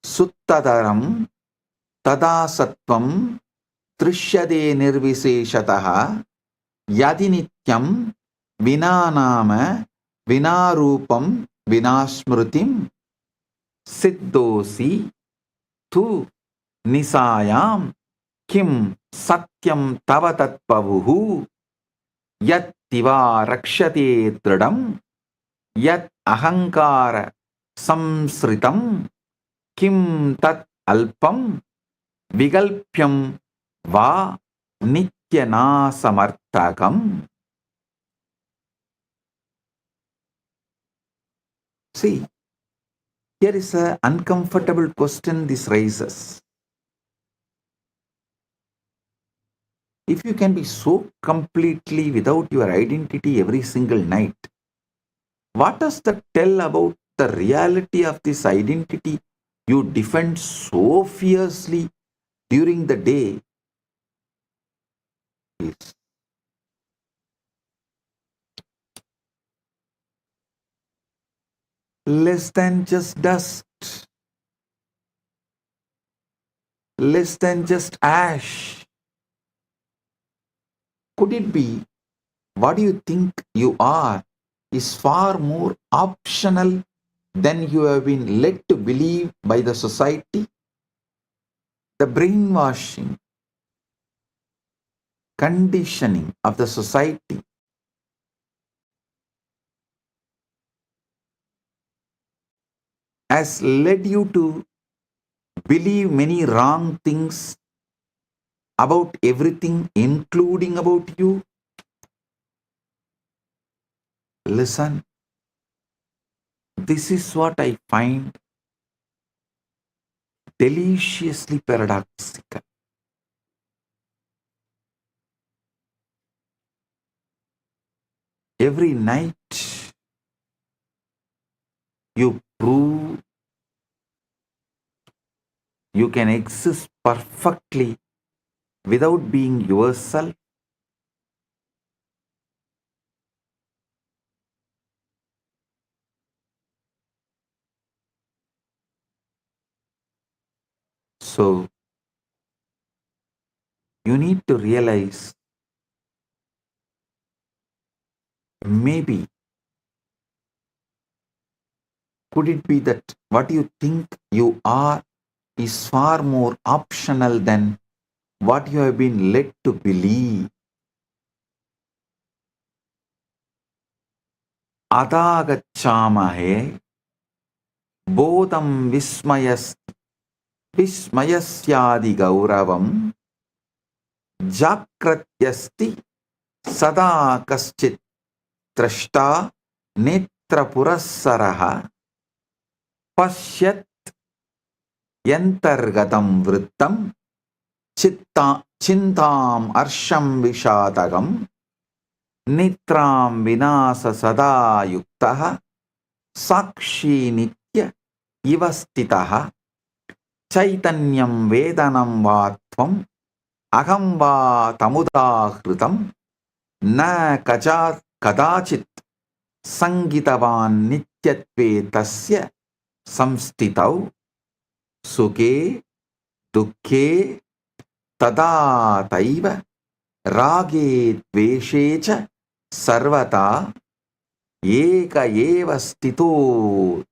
suttadaram tada sattvam trishyade nirviseshataha yadi nityam vinanama vinarupam vinasmrutim siddhosi tu nisayam kim satyam tava tatpavuhu yat tiva rakshate tridam yat ahankara samsritam kim tat alpam vigalpyam va nityanasamartakam. See, here is an uncomfortable question this raises. If you can be so completely without your identity every single night, what does that tell about the reality of this identity you defend so fiercely during the day? Is less than just dust, less than just ash. Could it be what you think you are is far more optional than you have been led to believe by the society? The brainwashing, conditioning of the society has led you to believe many wrong things about everything, including about you. Listen, this is what I find deliciously paradoxical. Every night you prove you can exist perfectly without being yourself. So, you need to realize maybe could it be that what you think you are is far more optional than what you have been led to believe. Adagachamahe bodham vismayasyadi gauravam jakratyasti sada kaschit trashta netrapurassaraha pasyat yantargatam vrittam chintam arsham vishadagam nitram vinasa sada yuktaha sakshi nitya ivastitaha chaitanyam vedanam vatvam aham va tamudahritam na kadachit sangitavan nityatve tasya samstitau sukhe dukhe tada taiva rage dveshe cha sarvata eka eva stito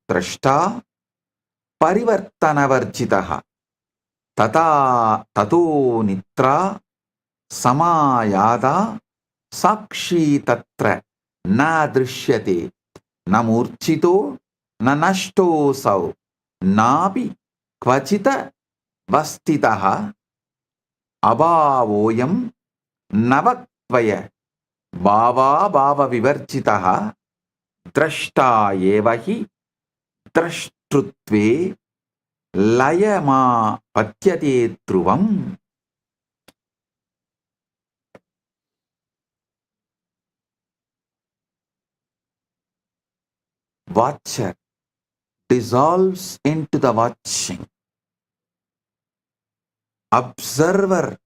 drashta parivartanavarjitaha tato nitra samayada sakshi tatra na drishyate na murchito na nashtosau napi kvachita vastitaha abhavoyam navatvaya bhava bhava vivarchitaha drashta evahi drashtrutve layama patyate dhruvam. Watcher dissolves into the watching. Observer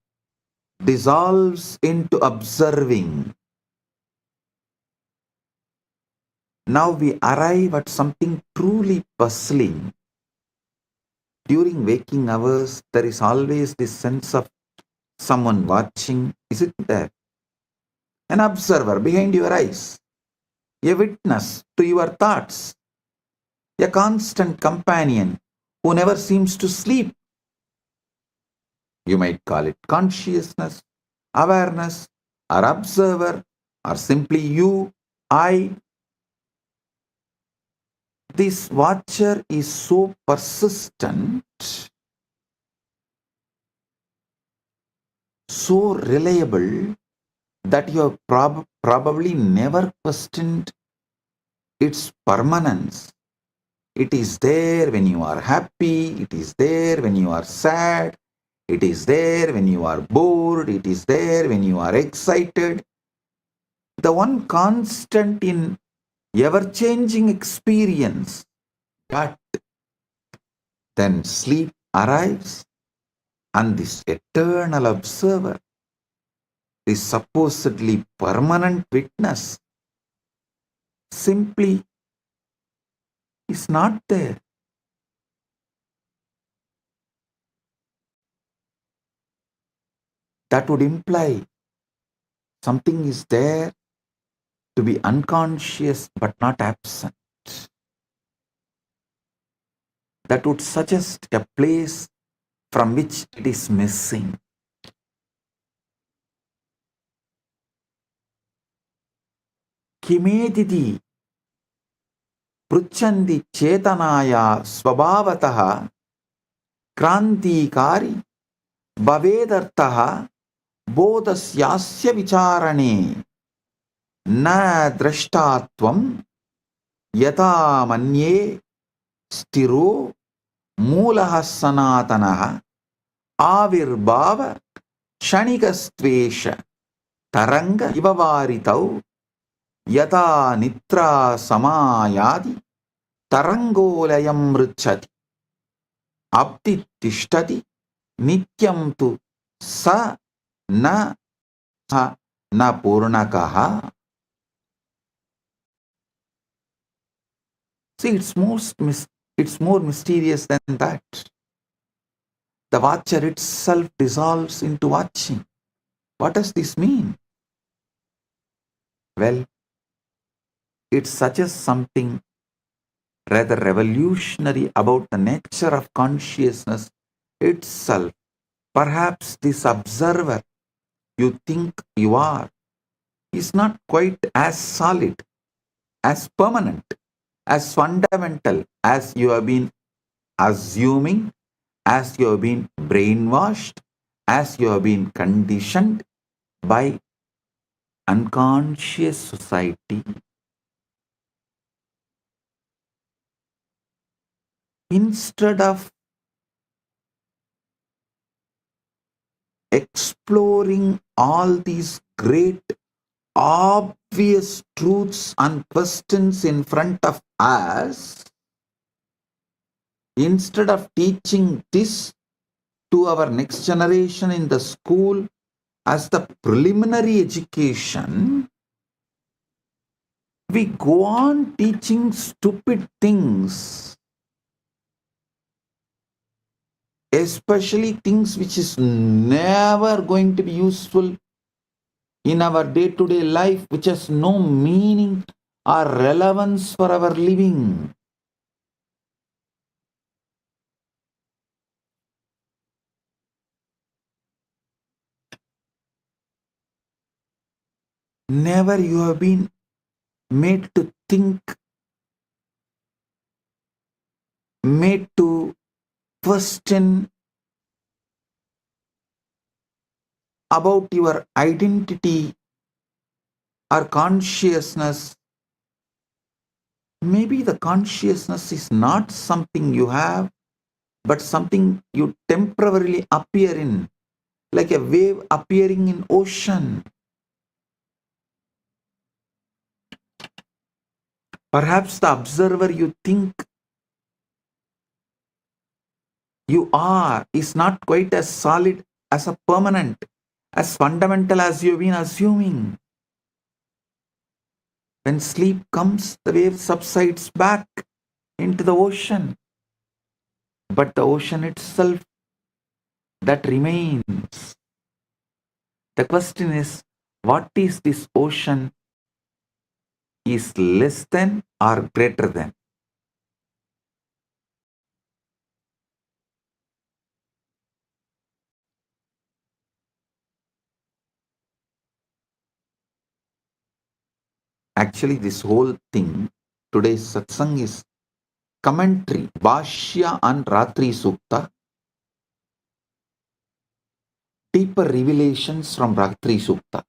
dissolves into observing. Now we arrive at something truly puzzling. During waking hours, there is always this sense of someone watching. Is it there? An observer behind your eyes, a witness to your thoughts, a constant companion who never seems to sleep. You might call it consciousness, awareness, or observer, or simply you, I. This watcher is so persistent, so reliable, that you have probably never questioned its permanence. It is there when you are happy, it is there when you are sad, it is there when you are bored, it is there when you are excited. The one constant in ever-changing experience. But then sleep arrives, and this eternal observer, this supposedly permanent witness, simply is not there. That would imply something is there to be unconscious but not absent. That would suggest a place from which it is missing. Kimediti pruchandi chetanaya svabhavataha krantikari bhavedartaha bodhasyasya vicharane na drashtatvam yata manye stiro मूलः सनातनः आविर्भाव क्षणिकस्त्वेष तरंग इव वारितौ यथा निद्रा समायाति तरंगोलयं मृच्छति अब्धि तिष्ठति नित्यं तु स न पूर्णकः. See, it's more mysterious than that. The watcher itself dissolves into watching. What does this mean? Well, it suggests something rather revolutionary about the nature of consciousness itself. Perhaps this observer you think you are is not quite as solid, as permanent, as fundamental as you have been assuming, as you have been brainwashed, as you have been conditioned by unconscious society. Instead of exploring all these great obvious truths and questions in front of us, instead of teaching this to our next generation in the school as the preliminary education, we go on teaching stupid things, especially things which is never going to be useful in our day-to-day life, which has no meaning or relevance for our living. Never you have been made to think made to question about your identity or consciousness. Maybe the consciousness is not something you have, but something you temporarily appear in, like a wave appearing in ocean. Perhaps the observer you think you are is not quite as solid, as a permanent, as fundamental as you've been assuming. When sleep comes, the wave subsides back into the ocean. But the ocean itself, that remains. The question is, what is this ocean? Is less than or greater than? Actually, this whole thing, today's satsang is commentary, Bhashya and Ratri Sukta, deeper revelations from Ratri Sukta.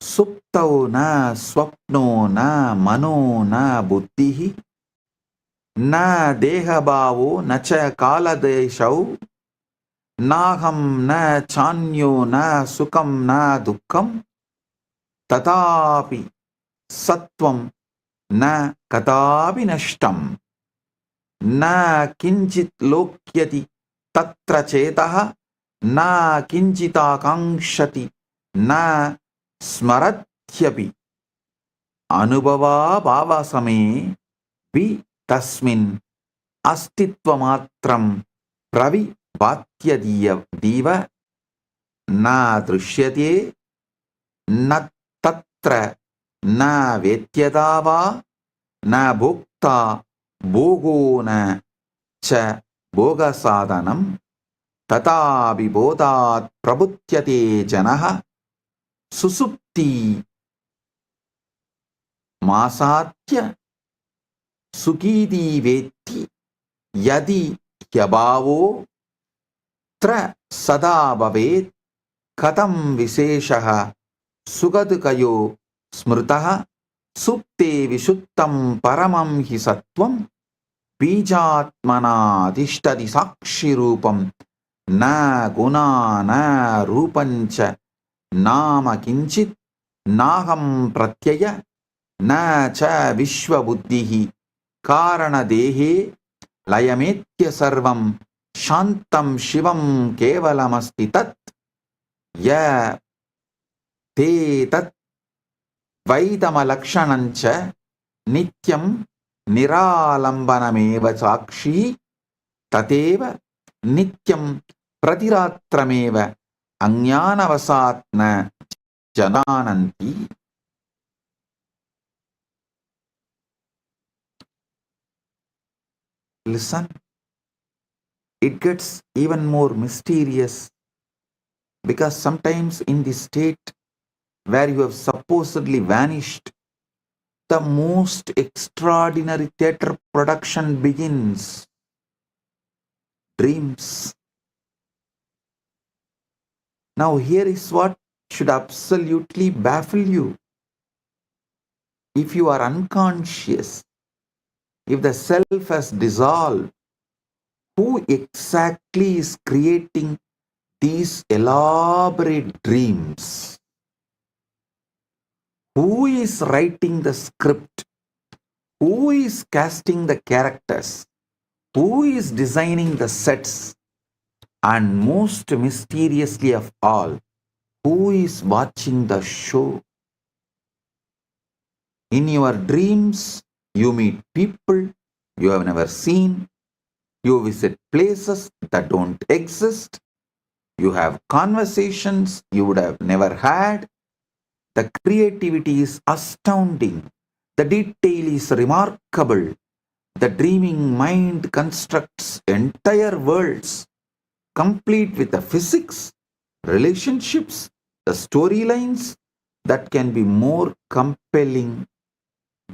Suptau na swapno na mano na buddhihi na dehabhavo na cha kaladeshau naham na chanyo na sukam na dukkam tatapi sattvam na kadapi nashtam na kinchit lokyati tatra chetaha na kinchita kankshati na smarathyapi anubhava bhavasame vi tasmin astitvamatram pravi bhatyadiya diva na drishyate na tatra na vetyadava na bhukta bhogo na cha bhoga sadhanam tata vibodhat prabhutyate janaha susupti masatya sukidi veti yadi hyabhavo tra sada bhavet katam visheshaha sugadkayo smritaha supte vishuttam paramam hi sattvam bijatmana adhishtadi sakshi rupam na guna na rupancha nama kinchit naham pratyaya na cha vishwa buddhihi karana dehe layametya sarvam shantam shivam kevalamasti tat ya te tat vaidamalakshanancha nityam niralambanameva sakshi tateva nityam pratiratrameva ajnanavasatna janananti. Listen, it gets even more mysterious, because sometimes in the state where you have supposedly vanished, the most extraordinary theatre production begins. Dreams. Now here is what should absolutely baffle you. If you are unconscious, if the self has dissolved, who exactly is creating these elaborate dreams? Who is writing the script? Who is casting the characters? Who is designing the sets? And most mysteriously of all, who is watching the show? In your dreams, you meet people you have never seen. You visit places that don't exist. You have conversations you would have never had. The creativity is astounding. The detail is remarkable. The dreaming mind constructs entire worlds, complete with the physics, relationships, the storylines, that can be more compelling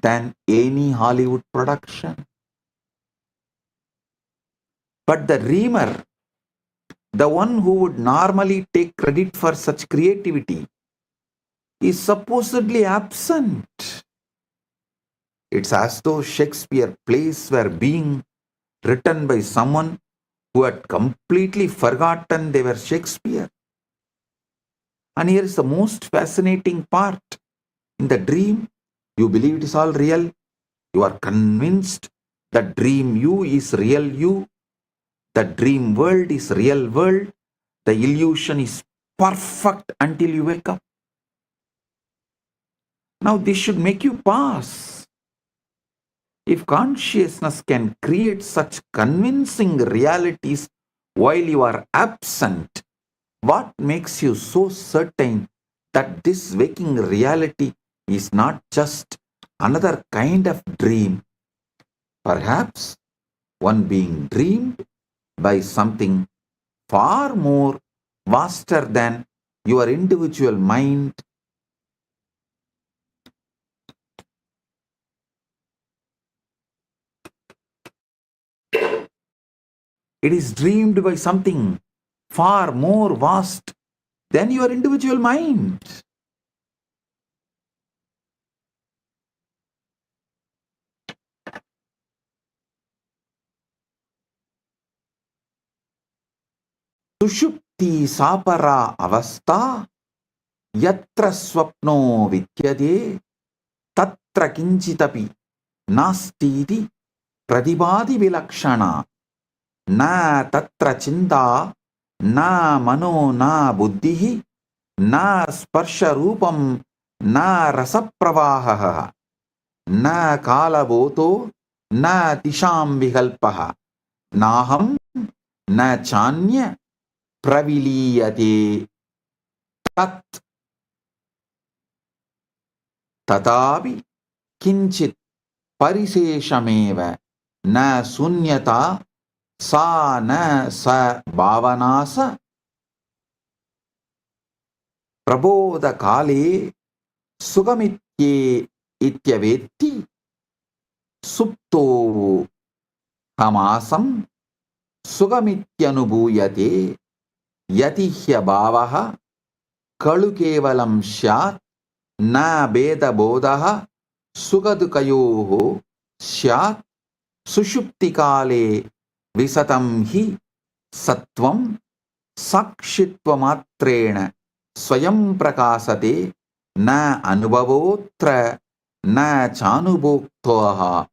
than any Hollywood production. But the dreamer, the one who would normally take credit for such creativity, is supposedly absent. It's as though Shakespeare plays were being written by someone who had completely forgotten they were Shakespeare. And here is the most fascinating part. In the dream, you believe it is all real. You are convinced that dream you is real you. The dream world is real world. The illusion is perfect until you wake up. Now this should make you pause. If consciousness can create such convincing realities while you are absent, what makes you so certain that this waking reality is not just another kind of dream? Perhaps one being dreamed by something far more vaster than your individual mind. It is dreamed by something far more vast than your individual mind. Sushupti sapara avastha yatra swapno vidyade tatra kinchitapi nastiti pradibadi vilakshana na tatra chinta na mano na buddhihi na sparsha rupam na rasapravaha na kalavoto na tisham vihalpaha naham na chanya praviliyate tat tatavi kinchit pariseshameva na sunyata sa na sa bhavanasa prabodha kale sugamitye ityavetti supto hamasam sugamityanubhuyate yatihya bhavaha kalu kevalam syat na beda bodhaha sugadukayoho syat sushupti kale visatam hi sattvam sakshitva swayam prakasate na anubhavotra na chanubhoktoha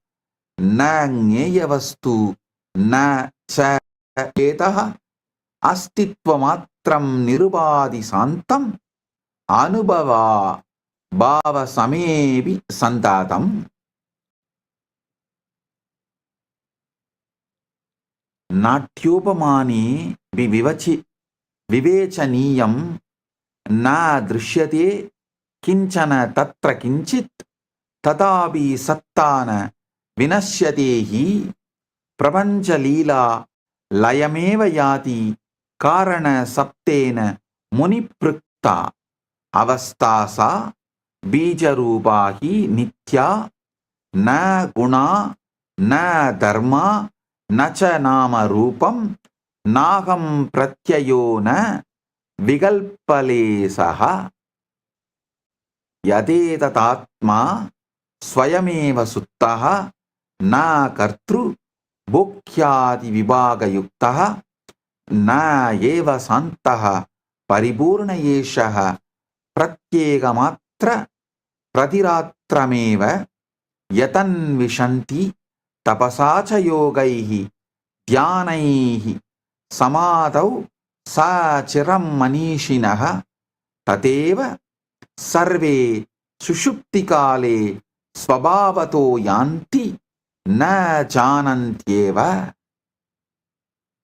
na gneyavastu na cha etaha astitvamatram nirubadi santam anubhava bhava samevi santatam. नाट्योपमाने विवेचनीयं न दृश्यते किंचन तत्र किंचित् तथापि सत्ता न विनश्यते हि प्रपञ्चलीला लयमेव याति कारण सप्तेन मुनिपृक्ता अवस्था सा बीजरूपा हि नित्या न गुणा न धर्मा न च नाम रूपम नाहम प्रत्ययो न विगल्पलेशः यदेततात्मा स्वयमेव सुप्तः न कर्तृ भोक्यादि विभागयुक्तः न एव शान्तः परिपूर्ण एषः प्रत्येकमात्र प्रतिरात्रमेव यतन्विषन्ति तपसा च योगैः ध्यानैः समाधौ सा चिरं मनीषिणः तथैव सर्वे सुषुप्तिकाले स्वभावतो यान्ति न जानन्त्येव.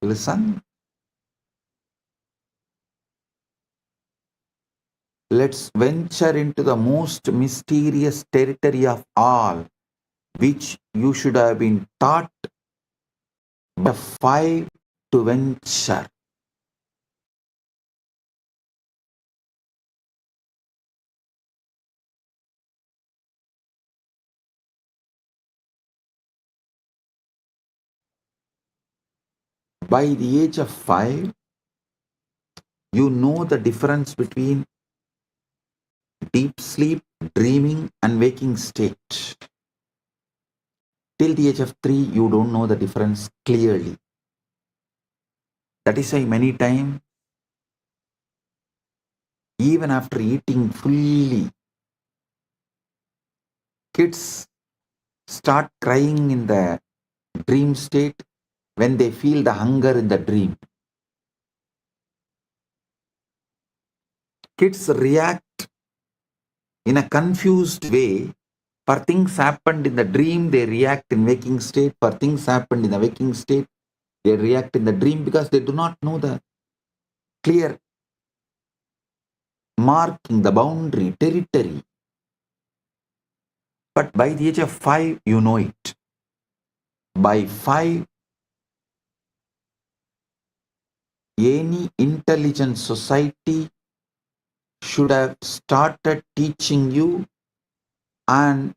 Listen. Let's venture into the most mysterious territory of all, which you should have been taught by 5 to venture. By the age of 5, you know the difference between deep sleep, dreaming, and waking state. Till the age of 3, you don't know the difference clearly. That is why many times, even after eating fully, kids start crying in the dream state when they feel the hunger in the dream. Kids react in a confused way. For things happened in the dream, they react in waking state. For things happened in the waking state, they react in the dream because they do not know the clear marking, the boundary, territory. But by the age of 5, you know it. By 5, any intelligent society should have started teaching you and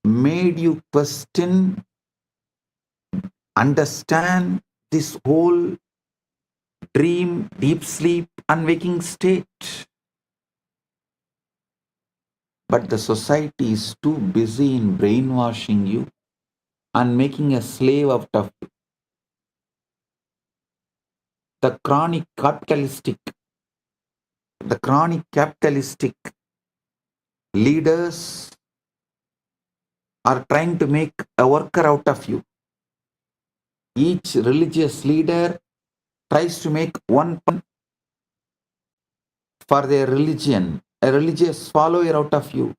made you question, understand this whole dream, deep sleep, and waking state. But the society is too busy in brainwashing you and making a slave out of you. The chronic capitalistic leaders are trying to make a worker out of you. Each religious leader tries to make one for their religion, a religious follower out of you.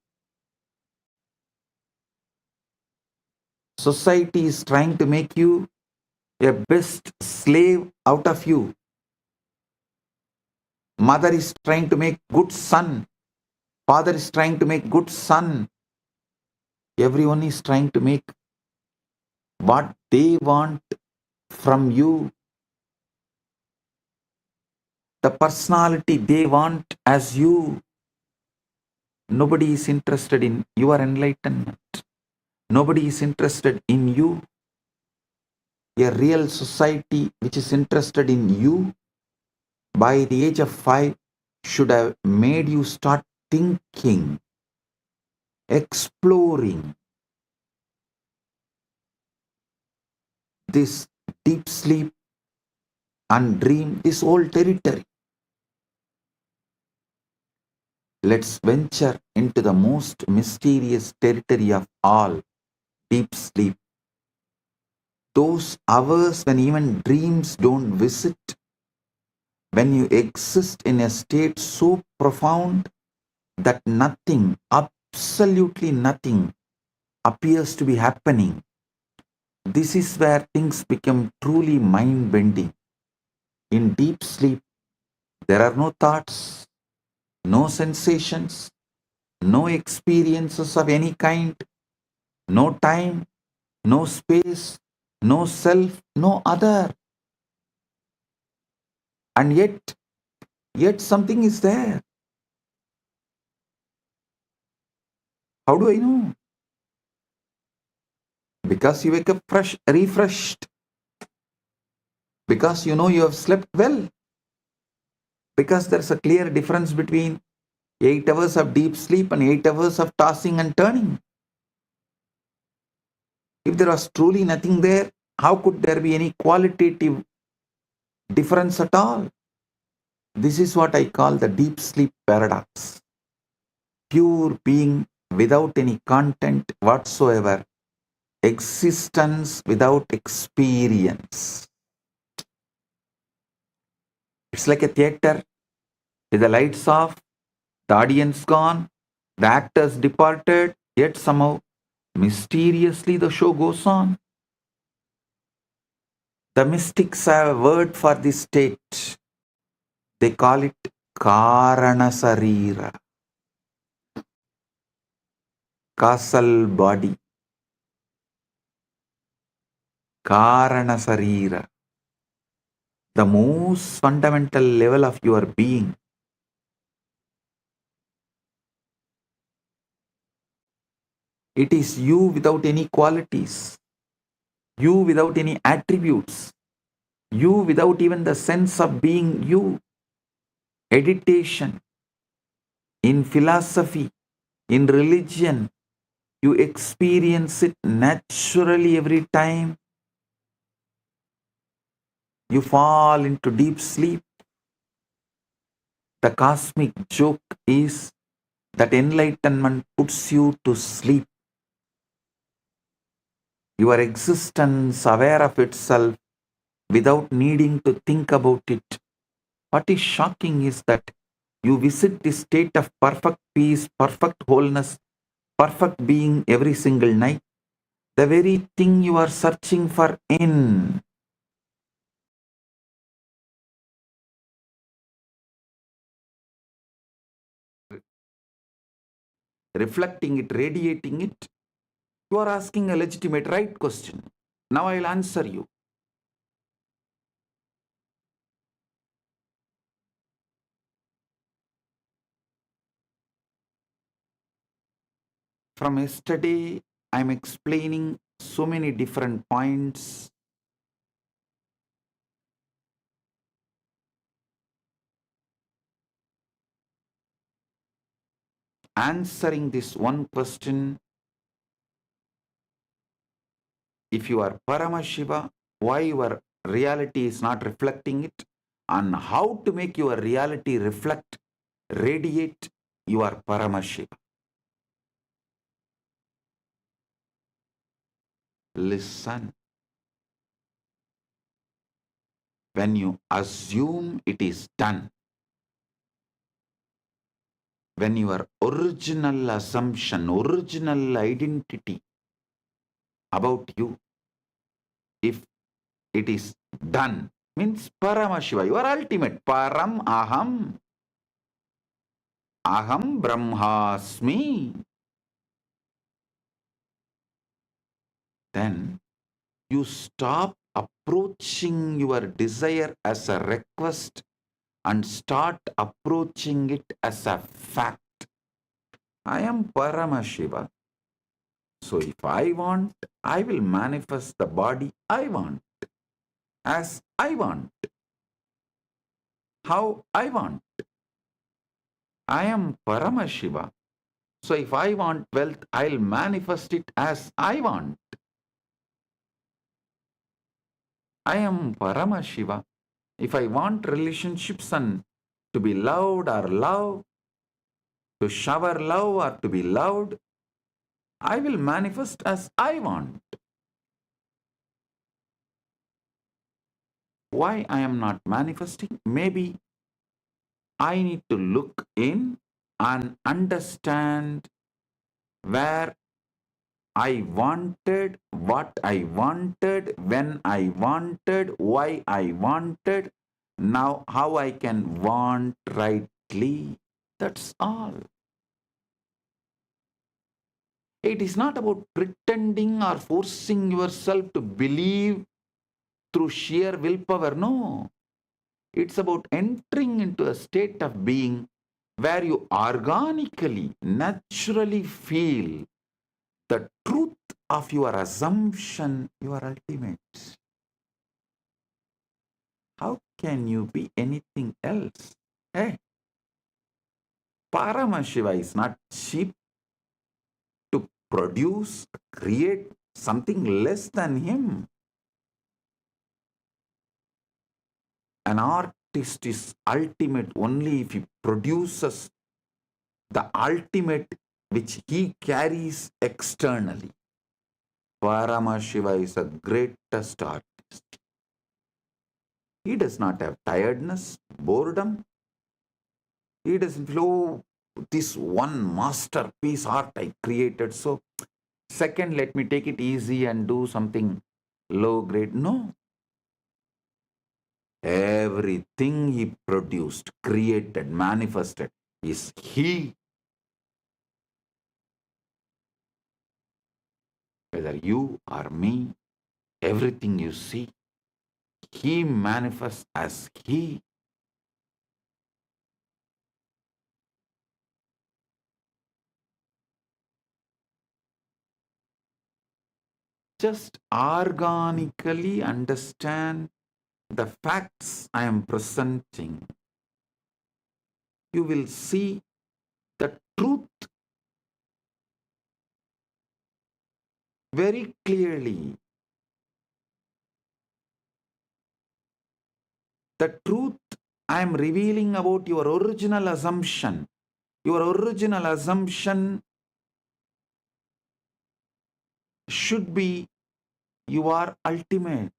Society is trying to make you a best slave out of you. Mother is trying to make good son. Father is trying to make good son. Everyone is trying to make what they want from you. The personality they want as you. Nobody is interested in your enlightenment. Nobody is interested in you. A real society which is interested in you by the age of 5 should have made you start thinking, exploring this deep sleep and dream, this whole territory. Let's venture into the most mysterious territory of all, deep sleep. Those hours when even dreams don't visit, when you exist in a state so profound that nothing, absolutely nothing, appears to be happening. This is where things become truly mind-bending. In deep sleep, there are no thoughts, no sensations, no experiences of any kind, no time, no space, no self, no other. And yet something is there. How do I know? Because you wake up fresh, refreshed. Because you know you have slept well. Because there's a clear difference between 8 hours of deep sleep and 8 hours of tossing and turning. If there was truly nothing there, how could there be any qualitative difference at all? This is what I call the deep sleep paradox. Pure being without any content whatsoever. Existence without experience. It's like a theater with the lights off, the audience gone, the actors departed, yet somehow mysteriously the show goes on. The mystics have a word for this state. They call it Karanasarira, causal body. Karanasarira, the most fundamental level of your being. It is you without any qualities, you without any attributes, You without even the sense of being you. Meditation, in philosophy, in religion, you experience it naturally every time you fall into deep sleep. The cosmic joke is that enlightenment puts you to sleep. Your existence aware of itself without needing to think about it. What is shocking is that you visit this state of perfect peace, perfect wholeness, perfect being every single night, the very thing you are searching for in. Reflecting it, radiating it, you are asking a legitimate right question. Now I'll answer you. From yesterday, I'm explaining so many different points. Answering this one question, if you are Paramashiva, why your reality is not reflecting it, and how to make your reality reflect, radiate your Paramashiva. Listen. When you assume it is done, when your original assumption, original identity about you, if it is done, means Paramashiva, you are ultimate. Param aham. Aham brahmasmi. Then you stop approaching your desire as a request and start approaching it as a fact. I am Paramashiva. So if I want, I will manifest the body I want, as I want, how I want. I am Paramashiva. So if I want wealth, I'll manifest it as I want. I am Paramashiva. If I want relationships and to be loved or love, to shower love or to be loved, I will manifest as I want. Why I am not manifesting? Maybe I need to look in and understand where I wanted, what I wanted, when I wanted, why I wanted, now how I can want rightly. That's all. It is not about pretending or forcing yourself to believe through sheer willpower. No. It's about entering into a state of being where you organically, naturally feel the truth of your assumption, your ultimate. How can you be anything else? Hey, Paramashiva is not cheap to produce, create something less than him. An artist is ultimate only if he produces the ultimate which he carries externally. Paramashiva is the greatest artist. He does not have tiredness, boredom. He doesn't feel, this one masterpiece art I created. So, second, let me take it easy and do something low grade. No. Everything he produced, created, manifested is he. Whether you or me, everything you see, he manifests as he. Just organically understand the facts I am presenting, you will see the truth very clearly. The truth I am revealing about your original assumption. Your original assumption should be you are ultimate.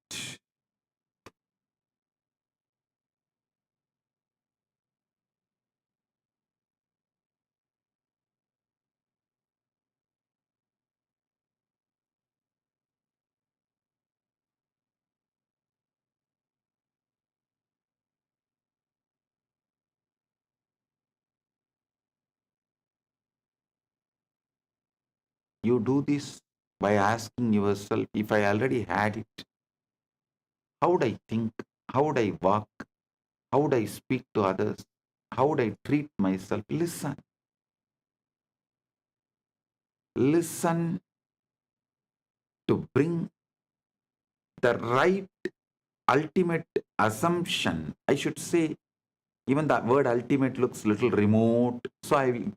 You do this by asking yourself, if I already had it, how would I think? How would I walk? How would I speak to others? How would I treat myself? Listen. Listen to bring the right ultimate assumption. I should say, even the word ultimate looks little remote. So I will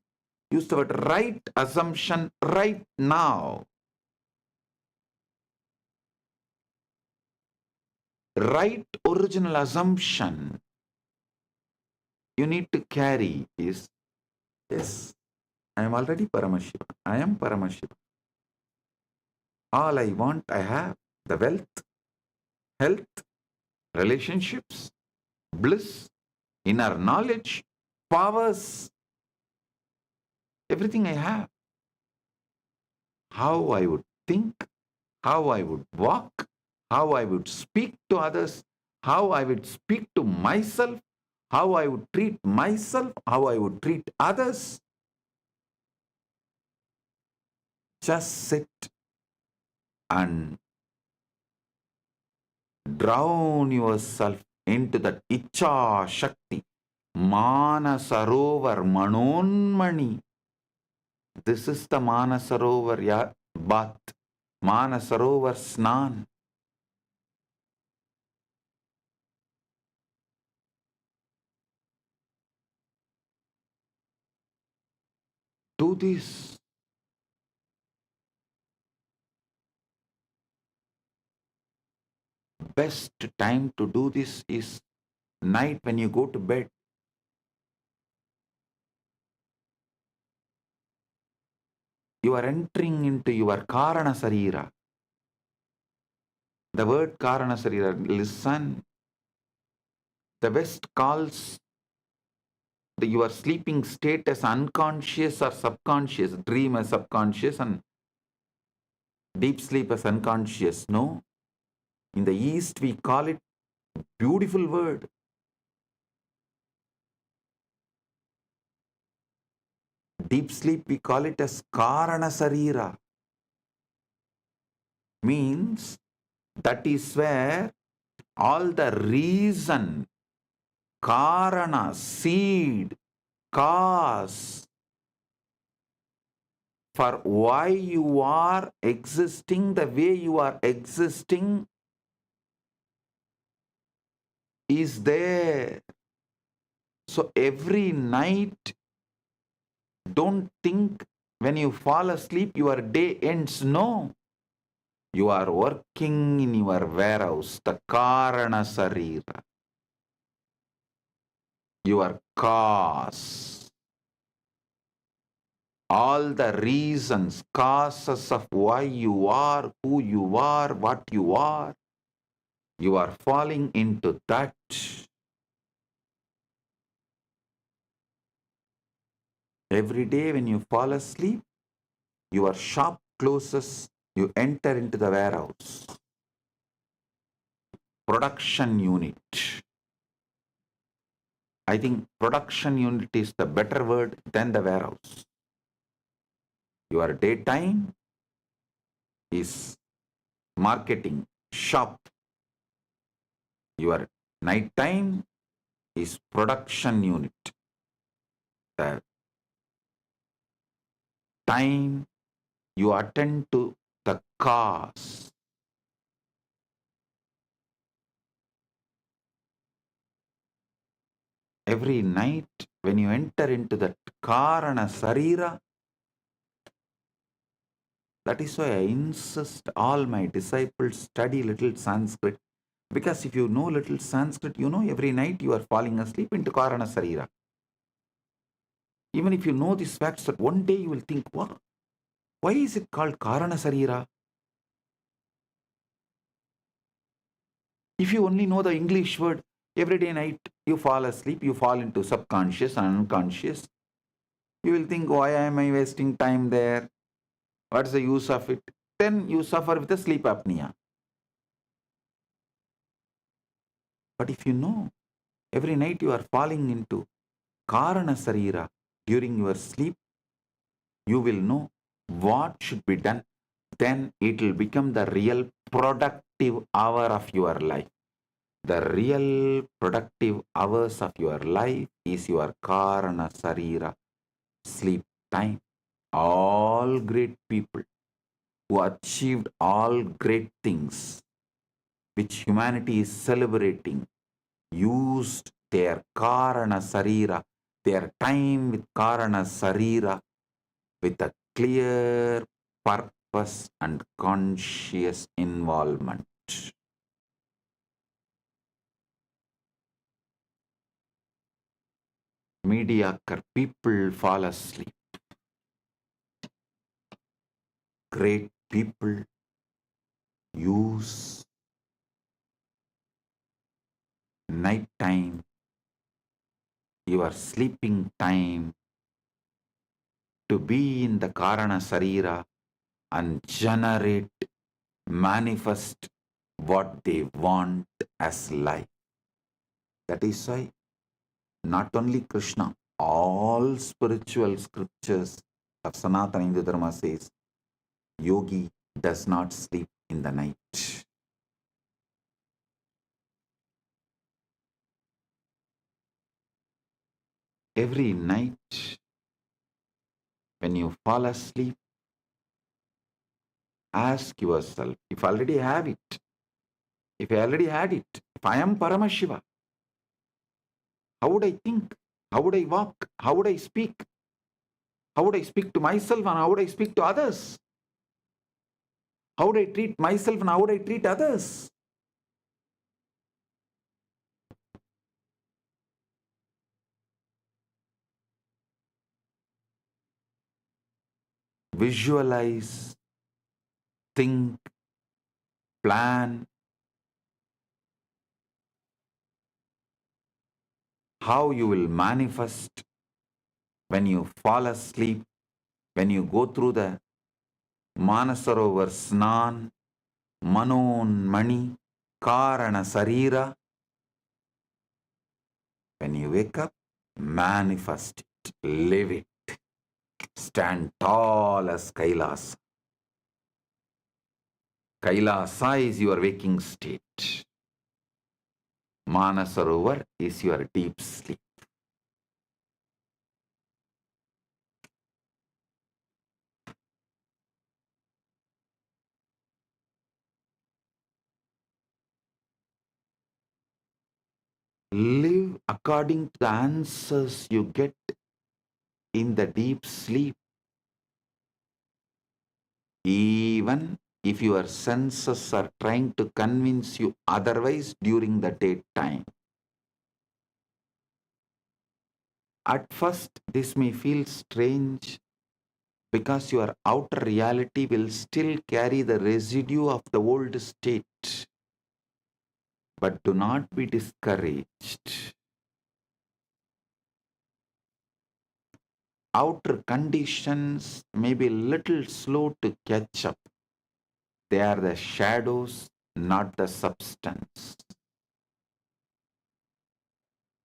use the word right assumption right now. Right original assumption you need to carry is, yes, I am already Paramashiva. I am Paramashiva. All I want, I have. The wealth, health, relationships, bliss, inner knowledge, powers, everything I have. How I would think, how I would walk, how I would speak to others, how I would speak to myself, how I would treat myself, how I would treat others. Just sit and drown yourself into that Icha Shakti, Manasarovar Manonmani. This is the Manasarovar bath, Manasarovar Snan. Do this. Best time to do this is night when you go to bed. You are entering into your Karana Sarira. The word Karana Sarira, listen. The West calls your sleeping state as unconscious or subconscious, dream as subconscious and deep sleep as unconscious. No. In the East, we call it beautiful word. Deep sleep, we call it as Karana Sarira. Means that is where all the reason, Karana, seed, cause for why you are existing the way you are existing is there. So every night, don't think when you fall asleep your day ends. No. You are working in your warehouse, the Karana Sarira. Your cause. All the reasons, causes of why you are, who you are, what you are falling into that. Every day when you fall asleep, your shop closes, you enter into the warehouse. Production unit. I think production unit is the better word than the warehouse. Your daytime is marketing, shop. Your nighttime is production unit. The time you attend to the cause. Every night when you enter into that Karana Sarira, that is why I insist all my disciples study little Sanskrit. Because if you know little Sanskrit, you know every night you are falling asleep into Karana Sarira. Even if you know these facts, that one day you will think, wow, why is it called Karana Sarira? If you only know the English word, every day night you fall asleep, you fall into subconscious and unconscious. You will think, why am I wasting time there? What's the use of it? Then you suffer with the sleep apnea. But if you know, every night you are falling into Karana Sarira during your sleep, you will know what should be done. Then it will become the real productive hour of your life. The real productive hours of your life is your Karana Sarira sleep time. All great people who achieved all great things which humanity is celebrating used their Karana Sarira, their time with Karana Sarira with a clear purpose and conscious involvement. Mediocre people fall asleep. Great people use night time, your sleeping time, to be in the Karana Sarira and generate, manifest what they want as life. That is why not only Krishna, all spiritual scriptures of Sanatana Hindu Dharma says, yogi does not sleep in the night. Every night when you fall asleep, ask yourself, if I already have it, if I already had it, if I am Paramashiva, how would I think? How would I walk? How would I speak? How would I speak to myself and how would I speak to others? How would I treat myself and how would I treat others? Visualize, think, plan how you will manifest when you fall asleep, when you go through the Manasarovar Snan, Manon Mani, Karana Sarira. When you wake up, manifest it, live it, stand tall as Kailasa. Kailasa is your waking state. Manasarovar is your deep sleep. Live according to the answers you get in the deep sleep. Even if your senses are trying to convince you otherwise during the daytime. At first, this may feel strange because your outer reality will still carry the residue of the old state. But do not be discouraged. Outer conditions may be a little slow to catch up. They are the shadows, not the substance.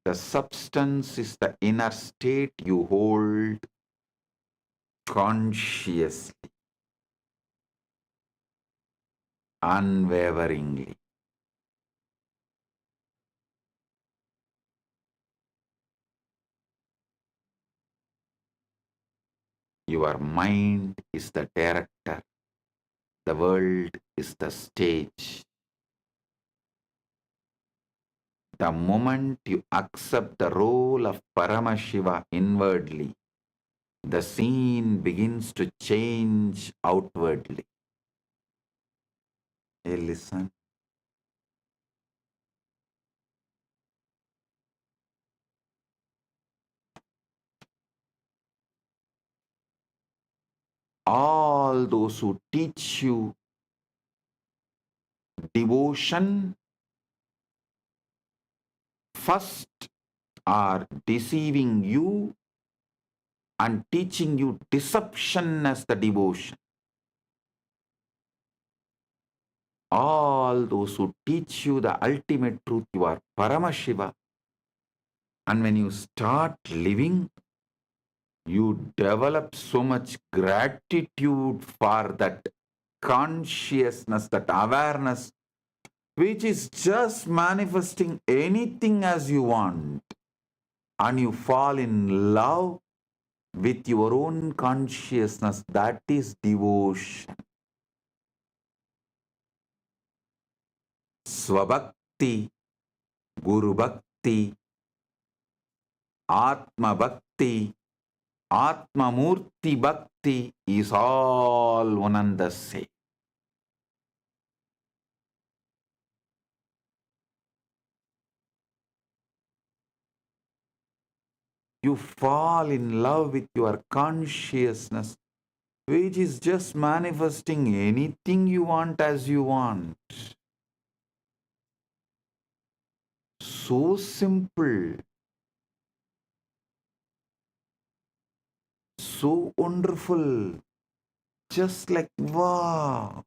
The substance is the inner state you hold consciously, unwaveringly. Your mind is the director. The world is the stage. The moment you accept the role of Paramashiva inwardly, the scene begins to change outwardly. Hey, listen. All those who teach you devotion first are deceiving you and teaching you deception as the devotion. All those who teach you the ultimate truth, you are Paramashiva. And when you start living, you develop so much gratitude for that consciousness, that awareness, which is just manifesting anything as you want. And you fall in love with your own consciousness. That is devotion. Swabhakti, Guru Bhakti, Atma Bhakti, Atma Murti Bhakti is all one and the same. You fall in love with your consciousness, which is just manifesting anything you want as you want. So simple, so wonderful, just like wow.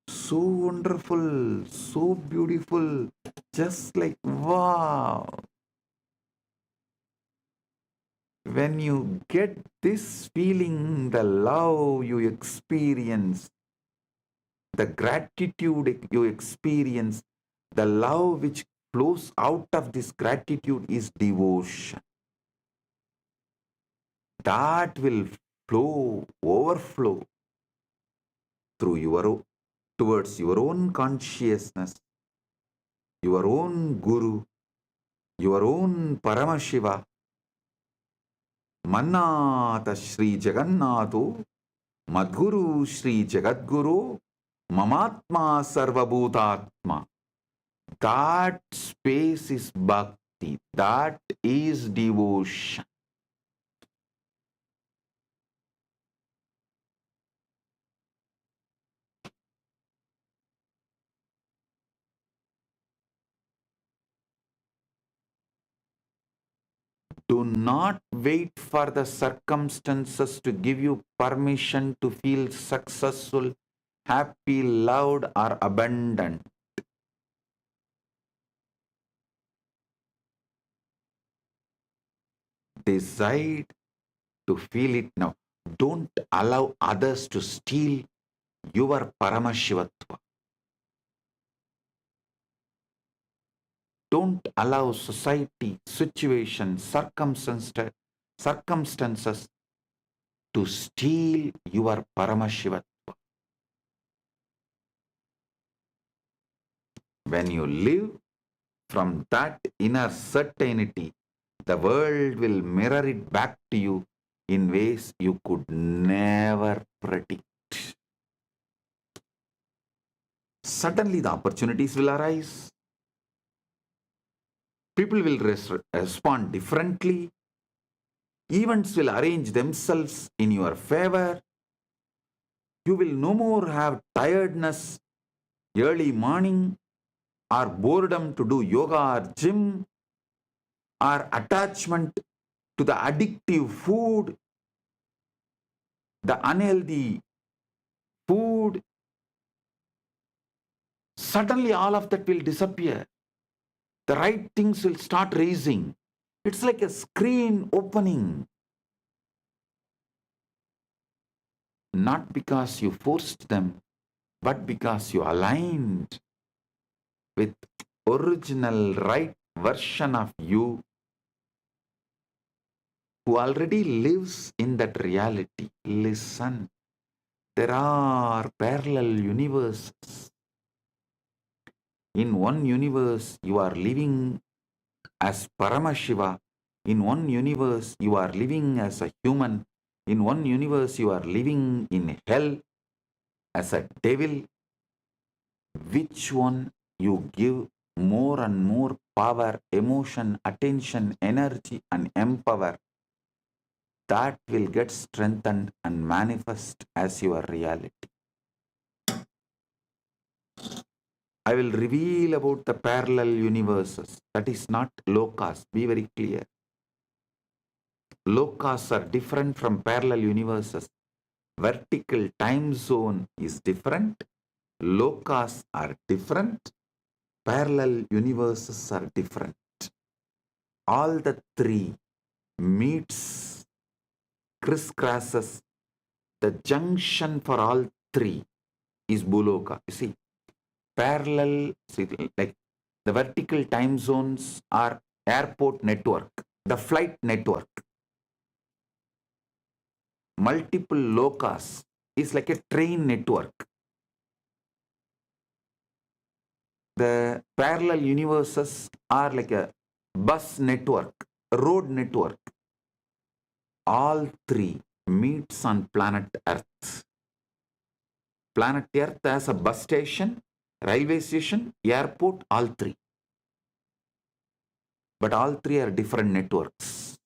So wonderful, so beautiful, just like wow. When you get this feeling, the love you experience, the gratitude you experience, the love which flows out of this gratitude is devotion. That will flow, overflow through towards your own consciousness, your own Guru, your own Paramashiva. Mannata Shri Jagannatho, Madguru Shri Jagadguru, Mamatma Sarvabhutatma. That space is bhakti. That is devotion. Do not wait for the circumstances to give you permission to feel successful, happy, loved, or abundant. Decide to feel it now. Don't allow others to steal your Paramashivatva. Don't allow society, situation, circumstances to steal your Paramashivatva. When you live from that inner certainty, the world will mirror it back to you in ways you could never predict. Suddenly the opportunities will arise. People will respond differently. Events will arrange themselves in your favor. You will no more have tiredness early morning, or boredom to do yoga or gym, or attachment to the addictive food, the unhealthy food. Suddenly all of that will disappear. The right things will start raising. It's like a screen opening. Not because you forced them, but because you aligned with original right version of you who already lives in that reality. Listen, there are parallel universes. In one universe, you are living as Paramashiva. In one universe, you are living as a human. In one universe, you are living in hell as a devil. Which one you give more and more power, emotion, attention, energy, and empower, that will get strengthened and manifest as your reality. I will reveal about the parallel universes. That is not lokas. Be very clear. Lokas are different from parallel universes. Vertical time zone is different. Lokas are different. Parallel universes are different. All the three meets, crisscrosses. The junction for all three is Buloka. You see, parallel, see, like the vertical time zones are airport network, the flight network. Multiple lokas is like a train network. The parallel universes are like a bus network, road network. All three meets on planet Earth. Planet Earth has a bus station, railway station, airport, all three. But all three are different networks.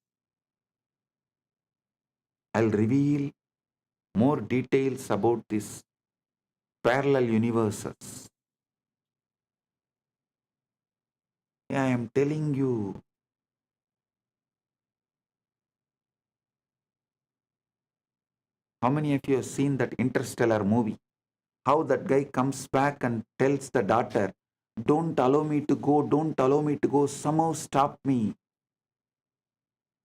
I'll reveal more details about these parallel universes. I am telling you, how many of you have seen that Interstellar movie? How that guy comes back and tells the daughter, don't allow me to go, don't allow me to go, somehow stop me.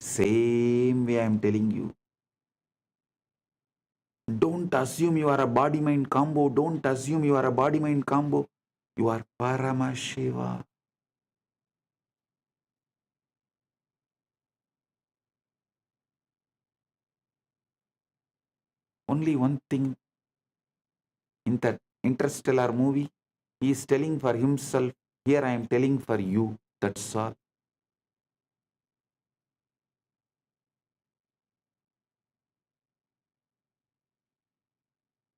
Same way I am telling you. Don't assume you are a body-mind combo. Don't assume you are a body-mind combo. You are Paramashiva. Only one thing in that Interstellar movie, he is telling for himself, here I am telling for you. That's all.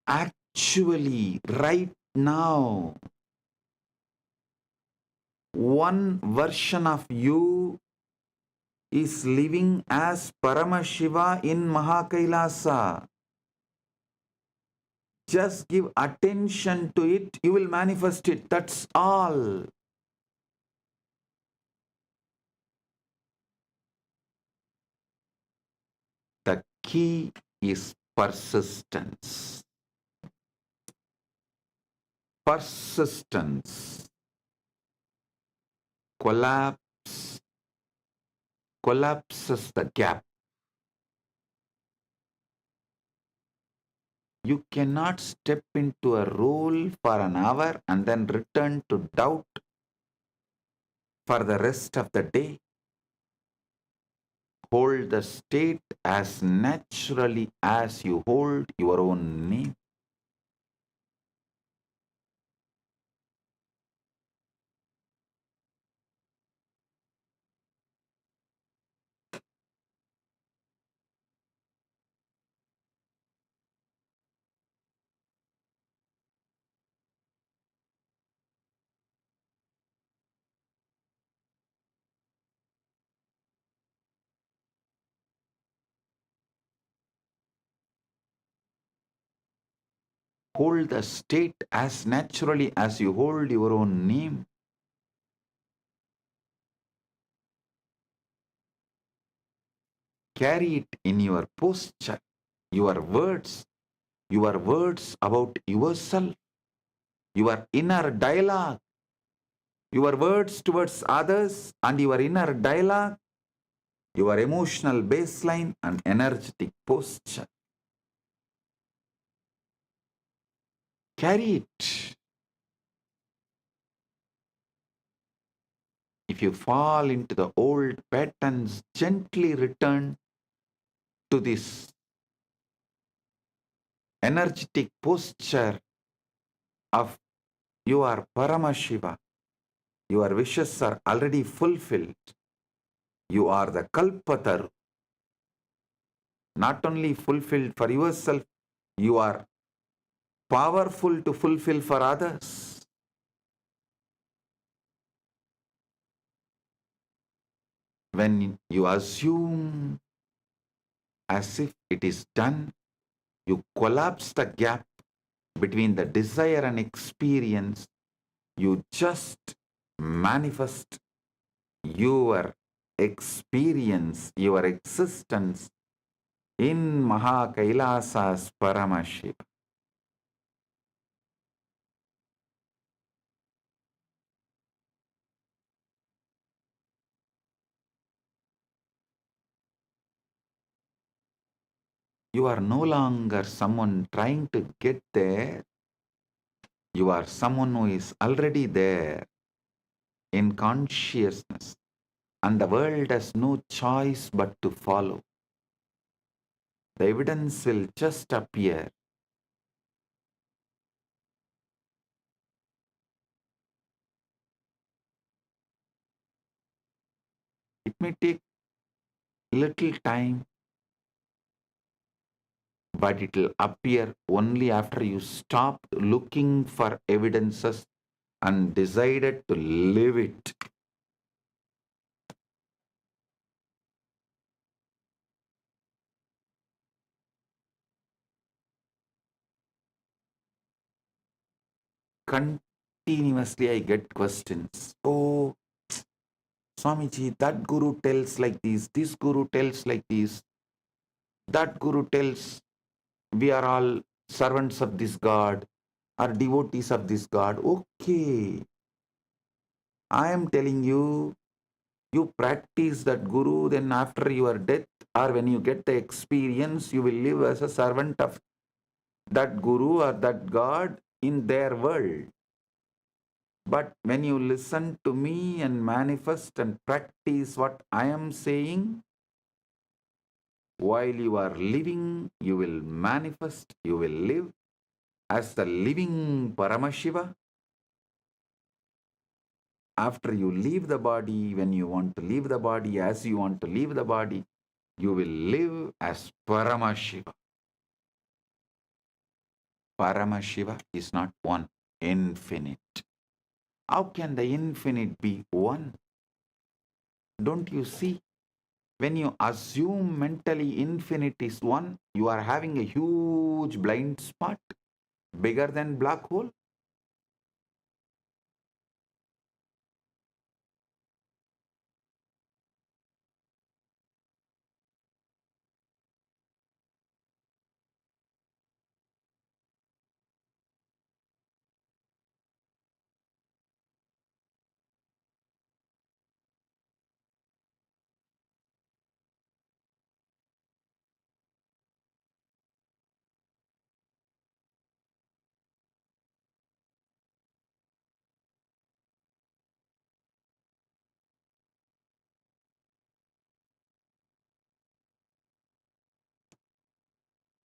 Actually, right now, one version of you is living as Paramashiva in Maha. Just give attention to it, you will manifest it. That's all. The key is persistence. Persistence. Collapses the gap. You cannot step into a role for an hour and then return to doubt for the rest of the day. Hold the state as naturally as you hold your own name. Hold the state as naturally as you hold your own name. Carry it in your posture, your words about yourself, your inner dialogue, your words towards others and your inner dialogue, your emotional baseline and energetic posture. Carry it. If you fall into the old patterns, gently return to this energetic posture of you are Paramashiva. Your wishes are already fulfilled. You are the Kalpataru. Not only fulfilled for yourself, you are powerful to fulfill for others. When you assume as if it is done, you collapse the gap between the desire and experience. You just manifest your experience, your existence in Maha KAILASA'S Paramashiva. You are no longer someone trying to get there. You are someone who is already there in consciousness, and the world has no choice but to follow. The evidence will just appear. It may take little time, but it will appear only after you stop looking for evidences and decided to live it. Continuously I get questions. Oh, Swamiji, that guru tells like this guru tells like this, that guru tells we are all servants of this God, are devotees of this God. Okay, I am telling you, you practice that guru, then after your death or when you get the experience, you will live as a servant of that guru or that God in their world. But when you listen to me and manifest and practice what I am saying, while you are living, you will manifest, you will live as the living Paramashiva. After you leave the body, when you want to leave the body, as you want to leave the body, you will live as Paramashiva. Paramashiva is not one, infinite. How can the infinite be one? Don't you see? When you assume mentally infinite is one, you are having a huge blind spot, bigger than black hole.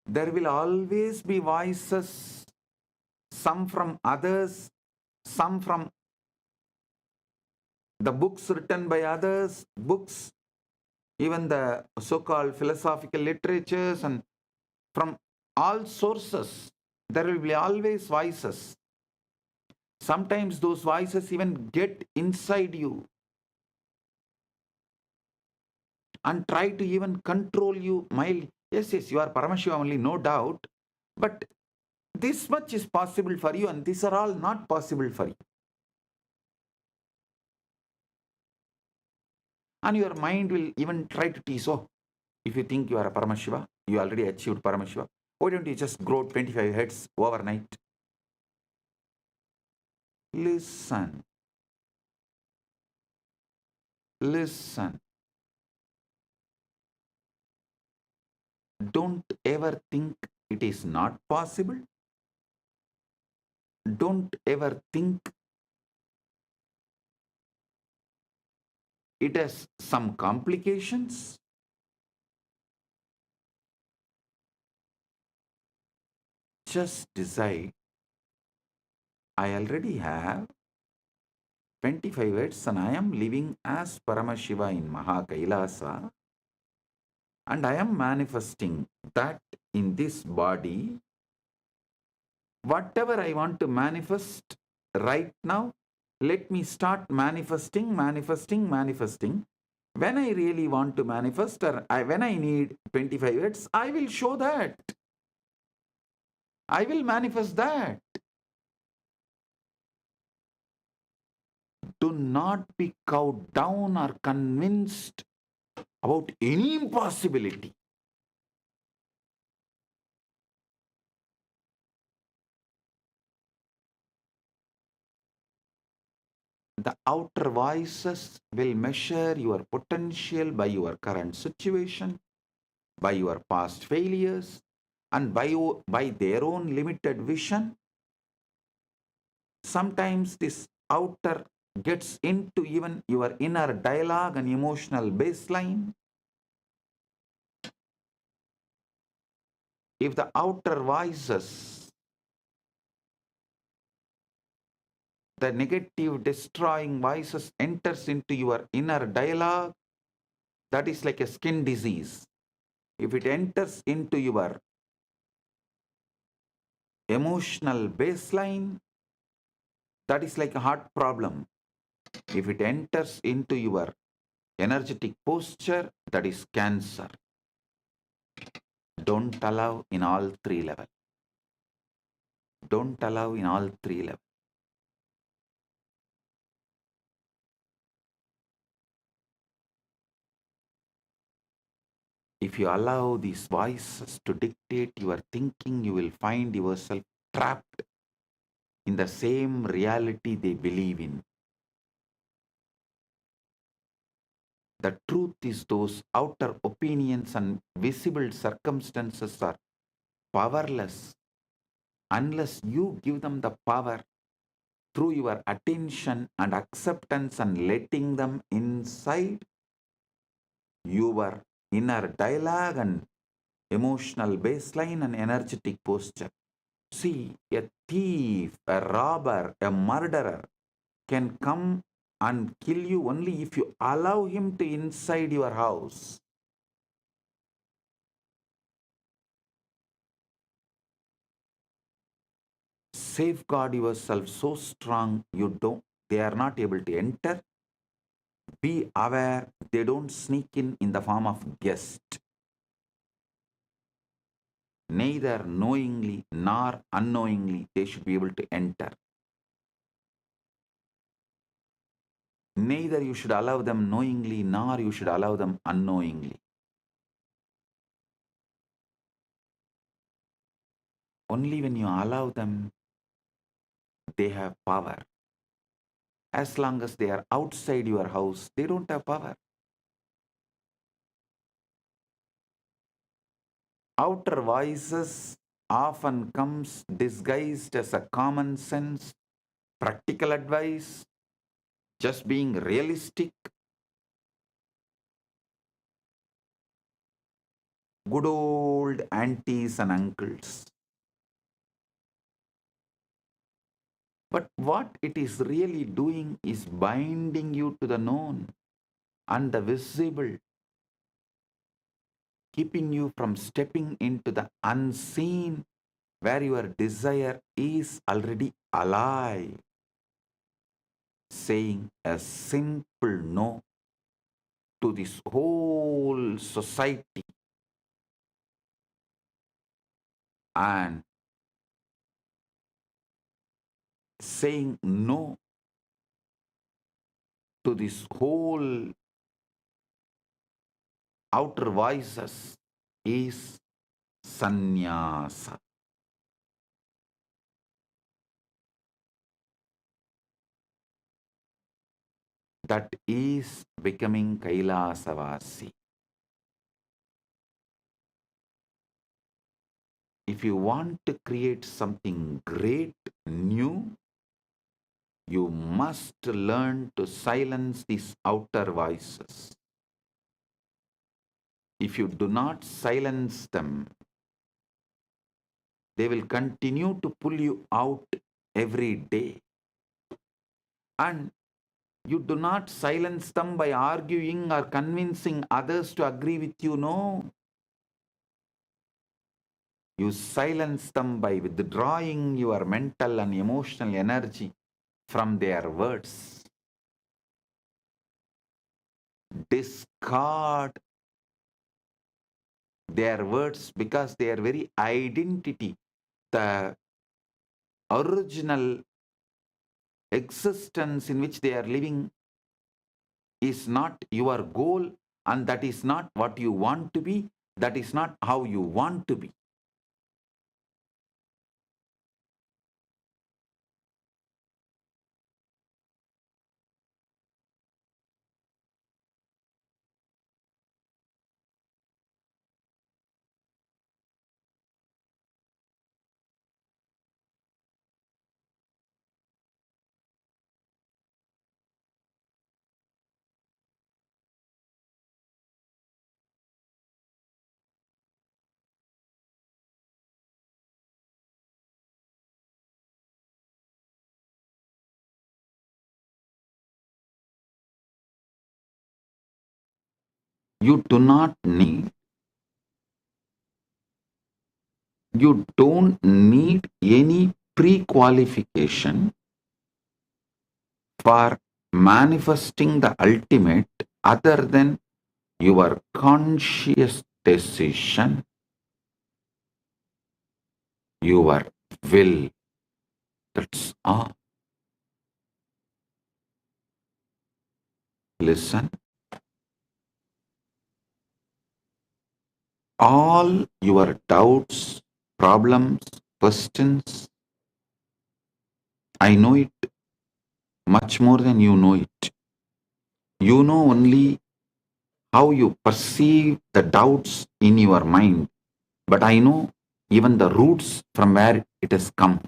There will always be voices, some from others, some from the books written by others, books, even the so-called philosophical literatures, and from all sources, there will be always voices. Sometimes those voices even get inside you and try to even control you mildly. Yes, you are Paramashiva only, no doubt. But this much is possible for you, and these are all not possible for you. And your mind will even try to tease, oh, if you think you are a Paramashiva, you already achieved Paramashiva, why don't you just grow 25 heads overnight? Listen. Listen. Don't ever think it is not possible. Don't ever think it has some complications. Just decide, I already have, 25 words, and I am living as Paramashiva in Maha Kailasa, and I am manifesting that in this body. Whatever I want to manifest right now, let me start manifesting. When I really want to manifest, or when I need 25 words, I will show that. I will manifest that. Do not be cowed down or convinced about any impossibility. The outer voices will measure your potential by your current situation, by your past failures, and by their own limited vision. Sometimes this outer gets into even your inner dialogue and emotional baseline. If the outer voices, the negative destroying voices enters into your inner dialogue, that is like a skin disease. If it enters into your emotional baseline, that is like a heart problem. If it enters into your energetic posture, that is cancer. Don't allow in all three levels. Don't allow in all three levels. If you allow these voices to dictate your thinking, you will find yourself trapped in the same reality they believe in. The truth is, those outer opinions and visible circumstances are powerless unless you give them the power through your attention and acceptance and letting them inside your inner dialogue and emotional baseline and energetic posture. See, a thief, a robber, a murderer can come and kill you only if you allow him to inside your house. Safeguard yourself so strong they are not able to enter. Be aware they don't sneak in the form of guest. Neither knowingly nor unknowingly they should be able to enter. Neither you should allow them knowingly nor you should allow them unknowingly. Only when you allow them, they have power. As long as they are outside your house, they don't have power. Outer voices often comes disguised as a common sense, practical advice, just being realistic, good old aunties and uncles. But what it is really doing is binding you to the known and the visible, keeping you from stepping into the unseen where your desire is already alive, saying a simple no to this whole society and saying no to this whole outer voices is sannyasa. That is becoming Kailasavasi. If you want to create something great, new, you must learn to silence these outer voices. If you do not silence them, they will continue to pull you out every day. And You do not silence them by arguing or convincing others to agree with you, no. You silence them by withdrawing your mental and emotional energy from their words. Discard their words because their very identity, the original existence in which they are living, is not your goal, and that is not what you want to be. That is not how you want to be. You do not need, you don't need any pre-qualification for manifesting the ultimate other than your conscious decision, your will. That's all. Listen. All your doubts, problems, questions, I know it much more than you know it. You know only how you perceive the doubts in your mind, but I know even the roots from where it has come.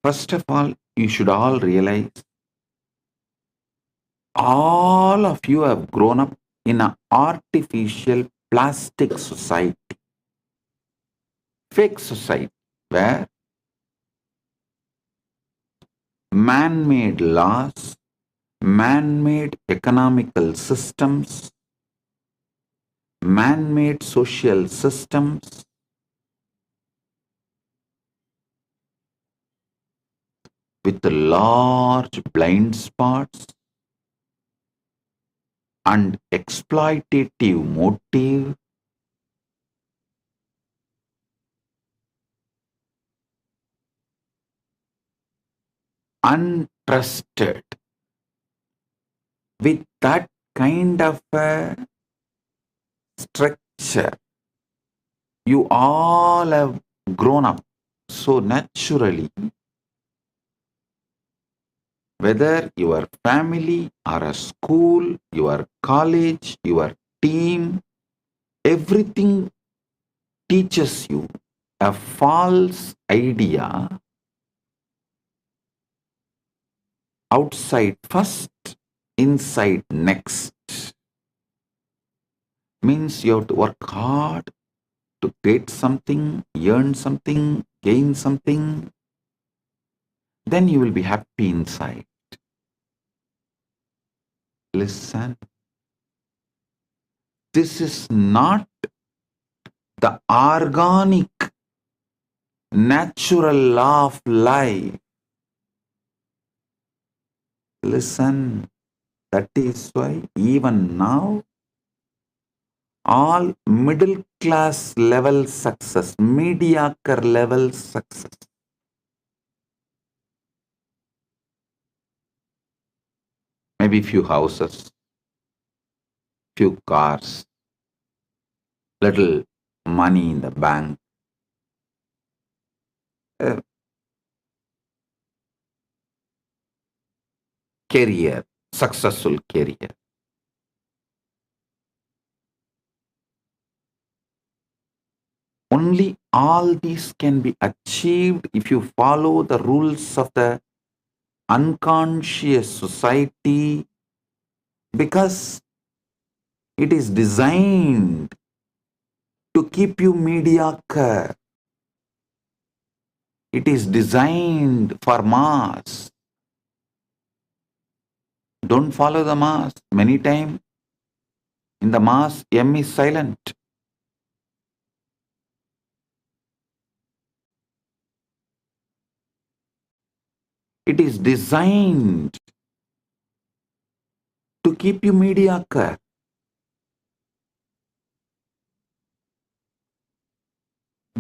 First of all, you should all realize all of you have grown up in an artificial plastic society, fake society, where man-made laws, man-made economical systems, man-made social systems, with large blind spots and exploitative motive, untrusted, with that kind of a structure, you all have grown up so naturally, whether your family or a school, your college, your team, everything teaches you a false idea. Outside first, inside next. Means you have to work hard to get something, earn something, gain something. Then you will be happy inside. Listen. This is not the organic, natural law of life. Listen. That is why even now, all middle class level success, mediocre level success, maybe few houses, few cars, little money in the bank, career, successful career. Only all these can be achieved if you follow the rules of the unconscious society, because it is designed to keep you mediocre. It is designed for mass. Don't follow the mass. Many times in the mass, M is silent. It is designed to keep you mediocre.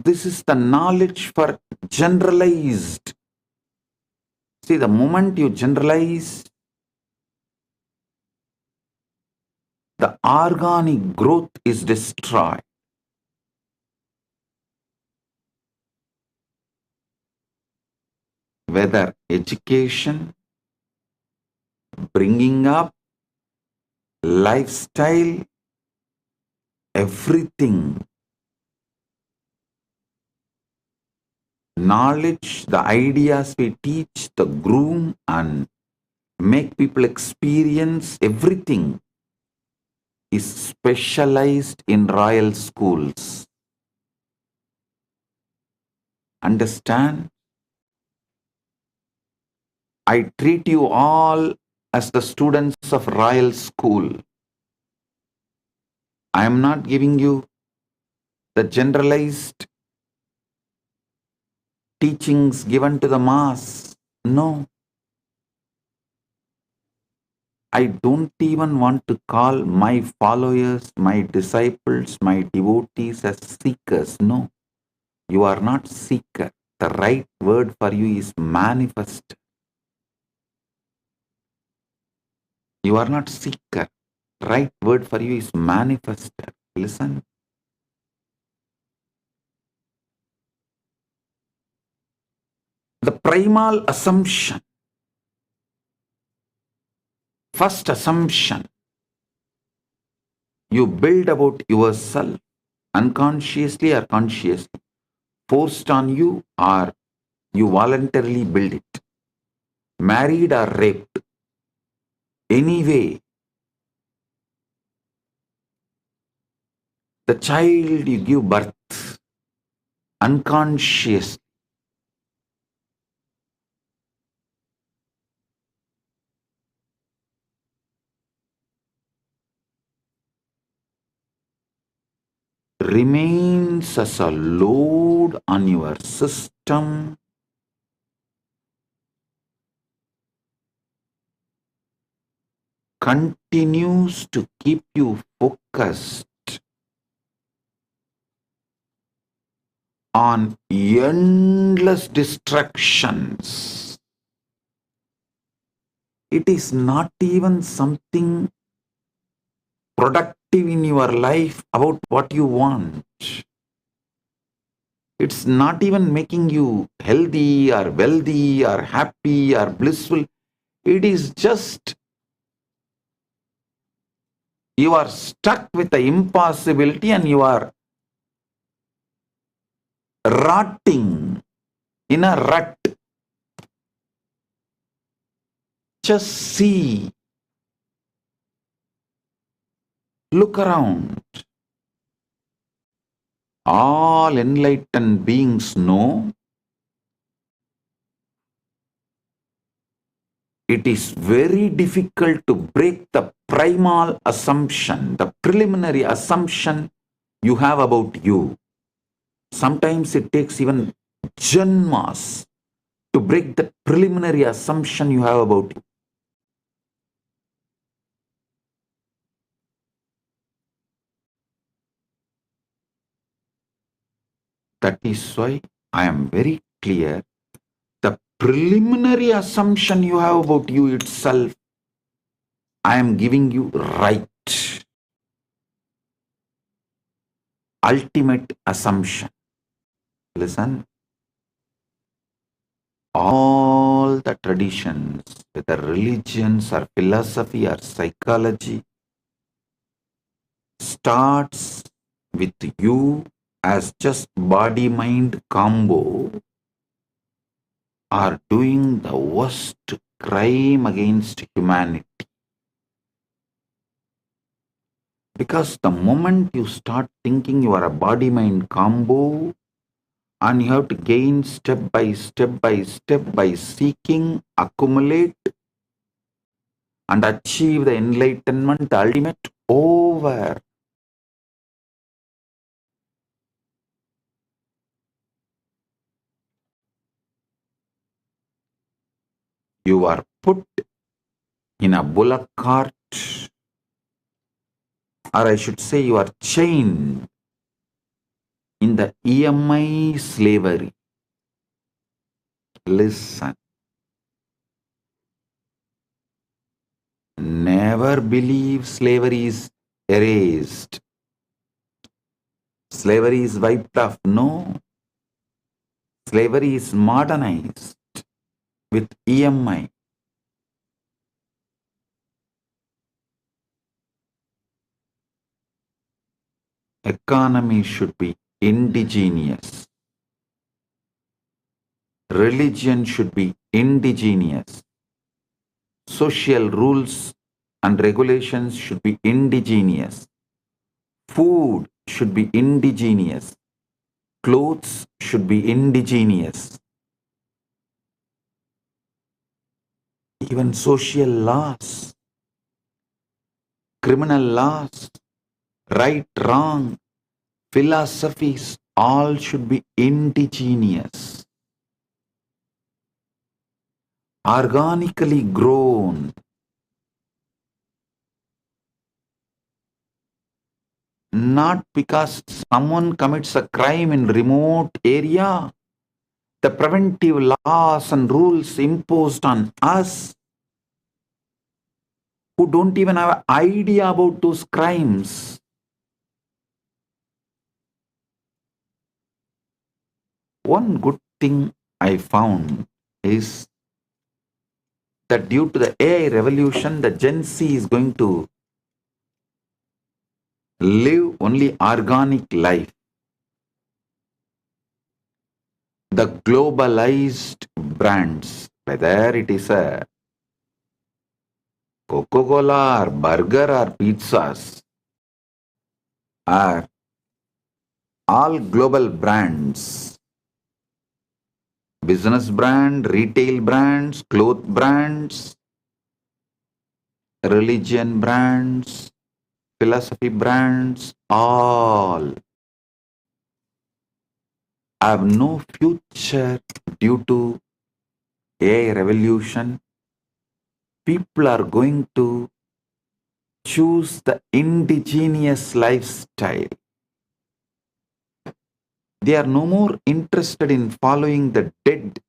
This is the knowledge for generalized. See, the moment you generalize, the organic growth is destroyed. Whether education, bringing up, lifestyle, everything. Knowledge, the ideas we teach, the groom and make people experience everything is specialized in royal schools. Understand? I treat you all as the students of royal school. I am not giving you the generalized teachings given to the mass. No. I don't even want to call my followers, my disciples, my devotees as seekers. No. You are not seeker. The right word for you is manifest. You are not seeker. Right word for you is manifester. Listen. The primal assumption, first assumption you build about yourself, unconsciously or consciously, forced on you or you voluntarily build it, married or raped, anyway, the child you give birth, unconsciously, remains as a load on your system, continues to keep you focused on endless distractions. It is not even something productive in your life about what you want. It's not even making you healthy or wealthy or happy or blissful. It is just you are stuck with the impossibility and you are rotting in a rut. Just see, look around. All enlightened beings know it is very difficult to break the primal assumption, the preliminary assumption you have about you. Sometimes it takes even janmas to break the preliminary assumption you have about you. That is why I am very clear. The preliminary assumption you have about you itself, I am giving you right. Ultimate assumption. Listen. All the traditions, whether religions or philosophy or psychology, starts with you as just body-mind combo are doing the worst crime against humanity. Because the moment you start thinking you are a body-mind combo and you have to gain step by step by seeking, accumulate, and achieve the enlightenment, the ultimate over. You are put in a bullock cart, or I should say you are chained in the EMI slavery. Listen. Never believe slavery is erased. Slavery is wiped off. No. Slavery is modernized with EMI. Economy should be indigenous. Religion should be indigenous. Social rules and regulations should be indigenous. Food should be indigenous. Clothes should be indigenous. Even social laws, criminal laws, right, wrong, philosophies, all should be indigenous. Organically grown. Not because someone commits a crime in remote area, the preventive laws and rules imposed on us who don't even have an idea about those crimes. One good thing I found is that due to the AI revolution, the Gen Z is going to live only organic life. The globalized brands, whether it is a Coca-Cola or burger or pizzas, are all global brands. Business brand, retail brands, cloth brands, religion brands, philosophy brands, all have no future due to AI revolution. People are going to choose the indigenous lifestyle. They are no more interested in following the dead,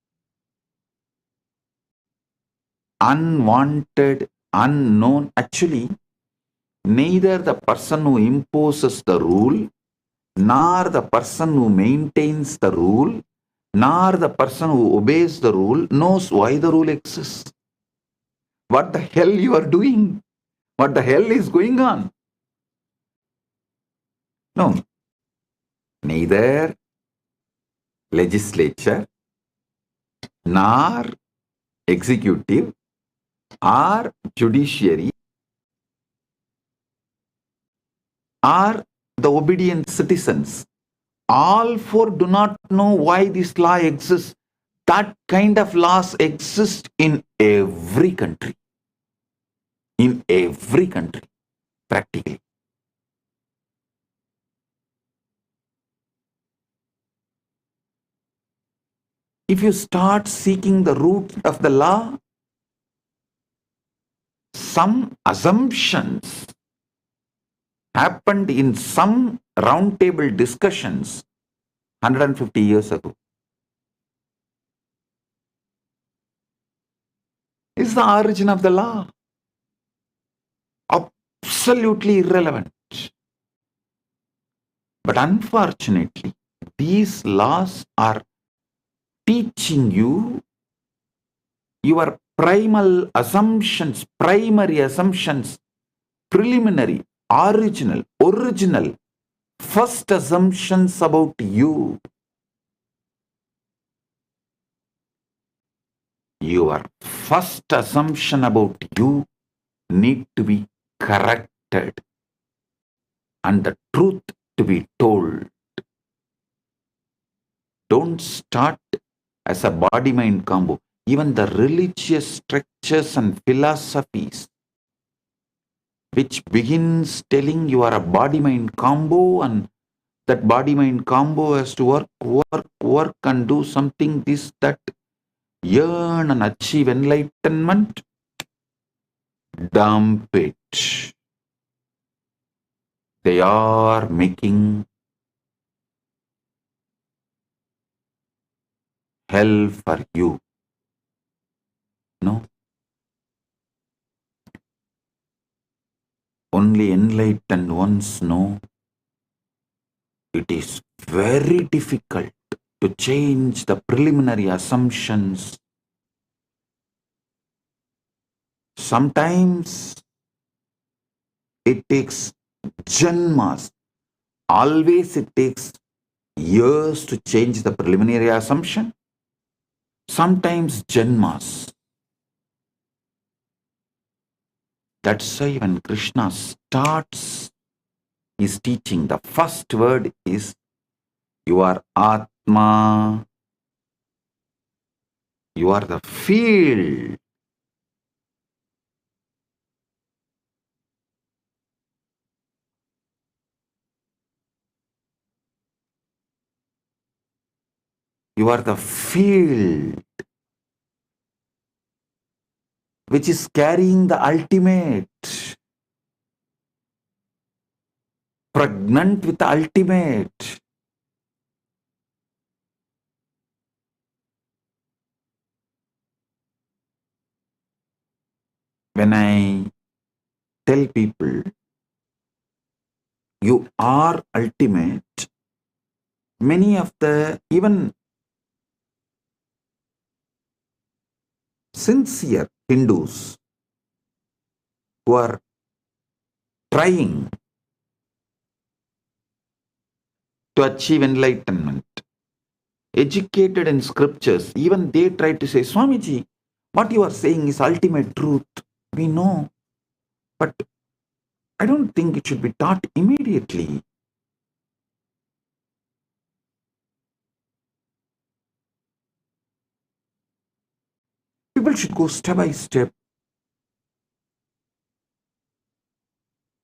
unwanted, unknown. Actually, neither the person who imposes the rule, nor the person who maintains the rule, nor the person who obeys the rule knows why the rule exists. What the hell you are doing? What the hell is going on? No. Neither legislature, nor executive, or judiciary, or the obedient citizens, all four do not know why this law exists. That kind of laws exist in every country. In every country, practically. If you start seeking the root of the law, some assumptions happened in some roundtable discussions 150 years ago. Is the origin of the law absolutely irrelevant. But unfortunately, these laws are teaching you your primal assumptions, primary assumptions, preliminary, original, first assumptions about you. Your first assumption about you need to be corrected and the truth to be told. don't start as a body-mind combo. Even the religious structures and philosophies which begins telling you are a body-mind combo and that body-mind combo has to work and do something, this, that, yearn and achieve enlightenment, dump it. They are making hell for you. No. Only enlightened ones know it is very difficult to change the preliminary assumptions. Sometimes it takes janmas. Always it takes years to change the preliminary assumption. Sometimes janmas. That's why when Krishna starts his teaching, the first word is, you are Atma, you are the field. You are the field which is carrying the ultimate, pregnant with the ultimate. When I tell people, you are ultimate, many of the even sincere Hindus who are trying to achieve enlightenment, educated in scriptures, even they try to say, Swamiji, what you are saying is ultimate truth. We know, but I don't think it should be taught immediately. People should go step by step.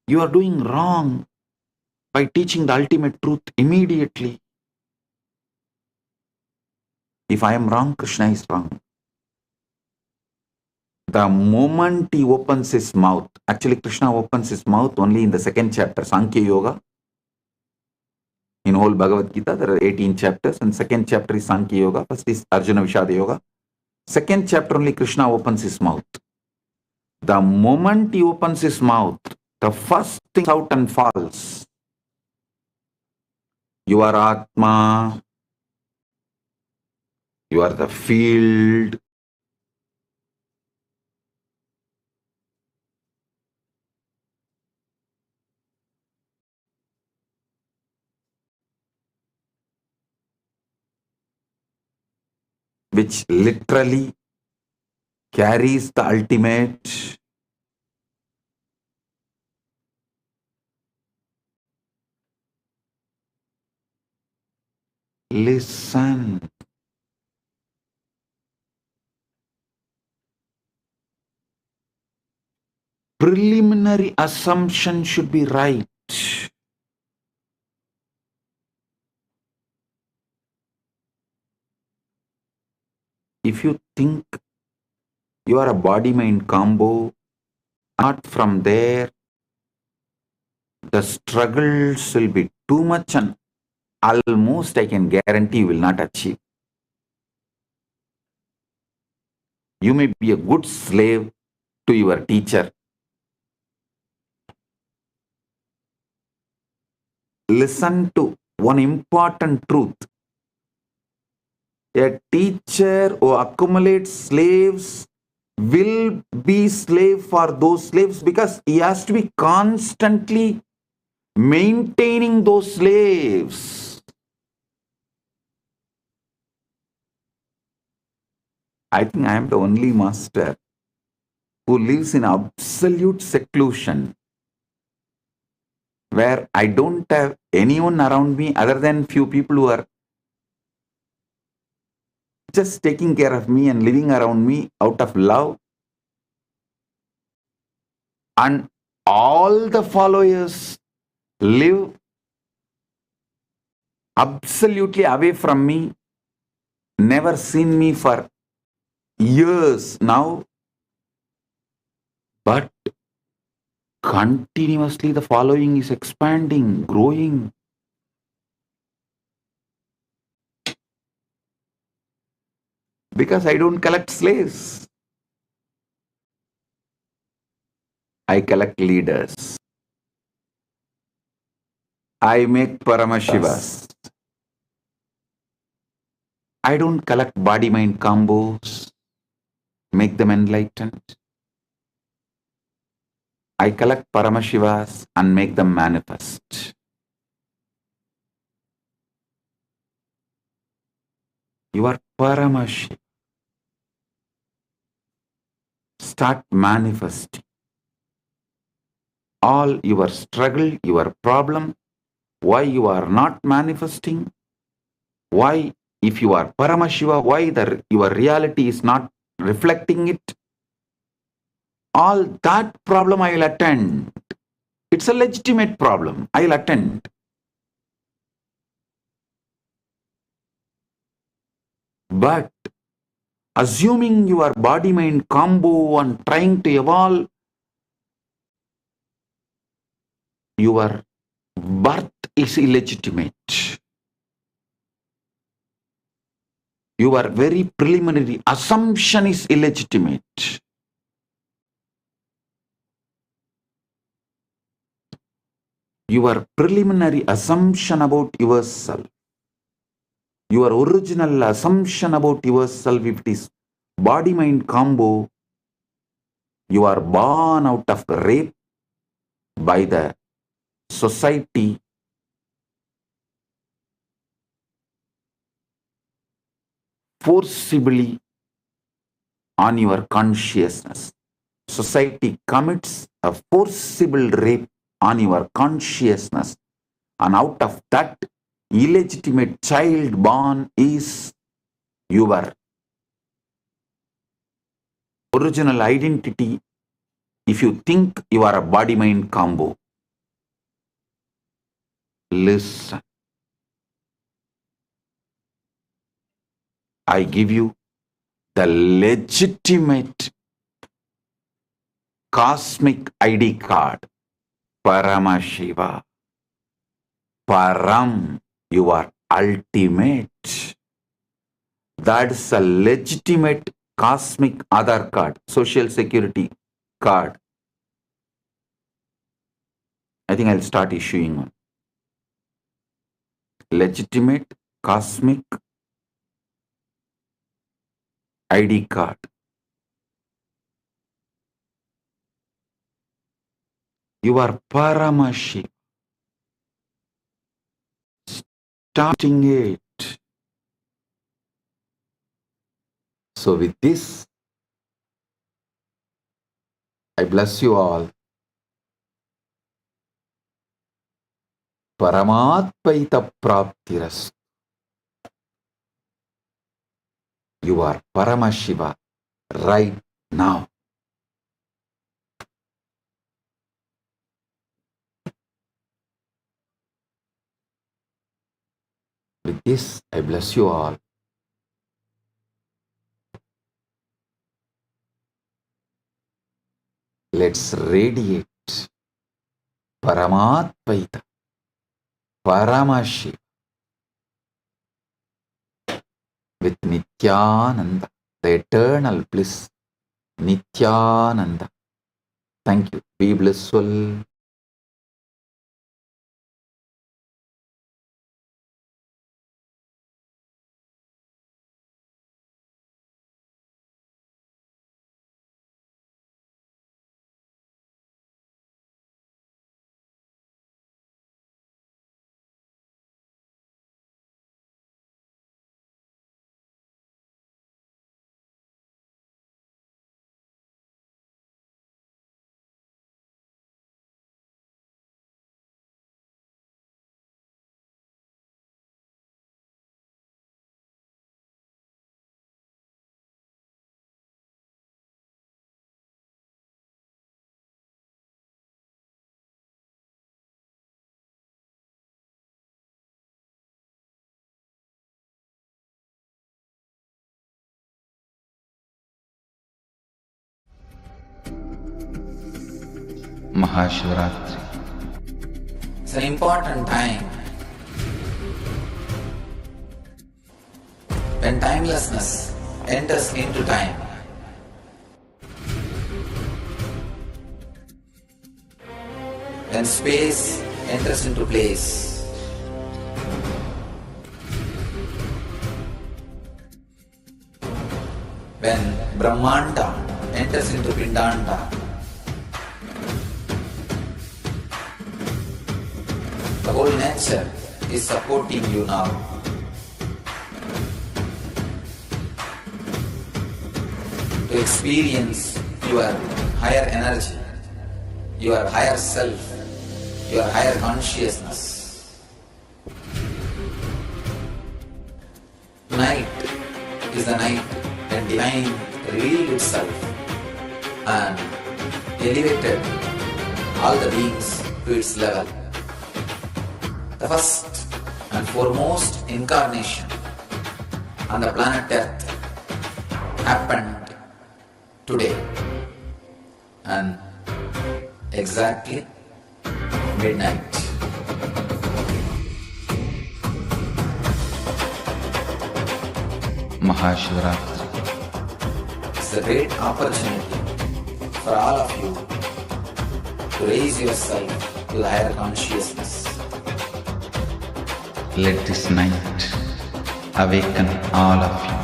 You are doing wrong by teaching the ultimate truth immediately. If I am wrong, Krishna is wrong. The moment he opens his mouth, actually Krishna opens his mouth only in the second chapter, Sankhya Yoga. In whole Bhagavad Gita, there are 18 chapters, and second chapter is Sankhya Yoga. First is Arjuna Vishada Yoga. Second chapter only Krishna opens his mouth. The moment he opens his mouth, the first thing out and falls. You are Atma. You are the field. Which literally carries the ultimate. Listen. Preliminary assumption should be right. If you think you are a body-mind combo, not from there, the struggles will be too much and almost I can guarantee you will not achieve. You may be a good slave to your teacher. Listen to one important truth. A teacher who accumulates slaves will be slave for those slaves because he has to be constantly maintaining those slaves. I think I am the only master who lives in absolute seclusion, where I don't have anyone around me other than few people who are just taking care of me and living around me out of love. And all the followers live absolutely away from me, never seen me for years now, but continuously the following is expanding, growing. Because I don't collect slaves. I collect leaders. I make Paramashivas. I don't collect body-mind combos, make them enlightened. I collect Paramashivas and make them manifest. You are Paramashiva. Start manifesting. All your struggle, your problem, why you are not manifesting, why if you are Paramashiva, why your reality is not reflecting it, all that problem I will attend. It's a legitimate problem. I'll attend. But assuming your body-mind combo and trying to evolve, your birth is illegitimate. Your very preliminary assumption is illegitimate. Your preliminary assumption about yourself, your original assumption about yourself, if it is body-mind combo, you are born out of rape by the society, forcibly on your consciousness. Society commits a forcible rape on your consciousness, and out of that illegitimate child born is your original identity. If you think you are a body-mind combo, listen. I give you the legitimate cosmic ID card, Paramashiva. Param, you are ultimate. That's a legitimate cosmic Aadhaar card, social security card. I think I'll start issuing one. Legitimate cosmic ID card. You are Paramashiva. Starting it. So with this, I bless you all. Paramatpaita Praptiras. You are Paramashiva right now. With this, I bless you all. Let's radiate Paramatpaita, Paramashiva with Nithyananda, the eternal bliss, Nithyananda. Thank you. Be blissful. Mahashivaratri. It's an important time when timelessness enters into time. When space enters into place. When Brahmanda enters into Pindanda. The whole nature is supporting you now. To experience your higher energy, your higher self, your higher consciousness. Tonight is the night when divine revealed itself and elevated all the beings to its level. The first and foremost incarnation on the planet Earth happened today and exactly midnight. Mahashivaratri. It's a great opportunity for all of you to raise yourself to the higher consciousness. Let this night awaken all of you.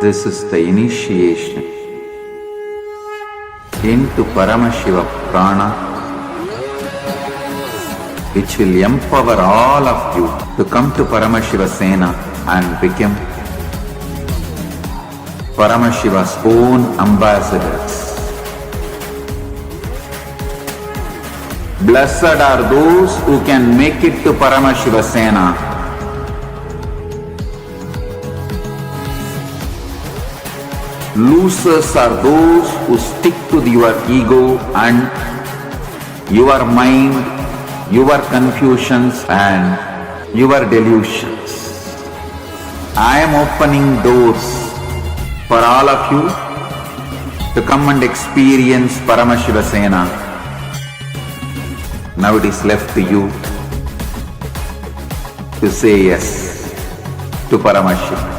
This is the initiation into Paramashiva Prana, which will empower all of you to come to Paramashiva Sena and become Paramashiva's own ambassadors. Blessed are those who can make it to Paramashiva Sena. Losers are those who stick to your ego and your mind, your confusions and your delusions. I am opening doors for all of you to come and experience Paramashiva Sena. Now it is left to you to say yes to Paramashiva.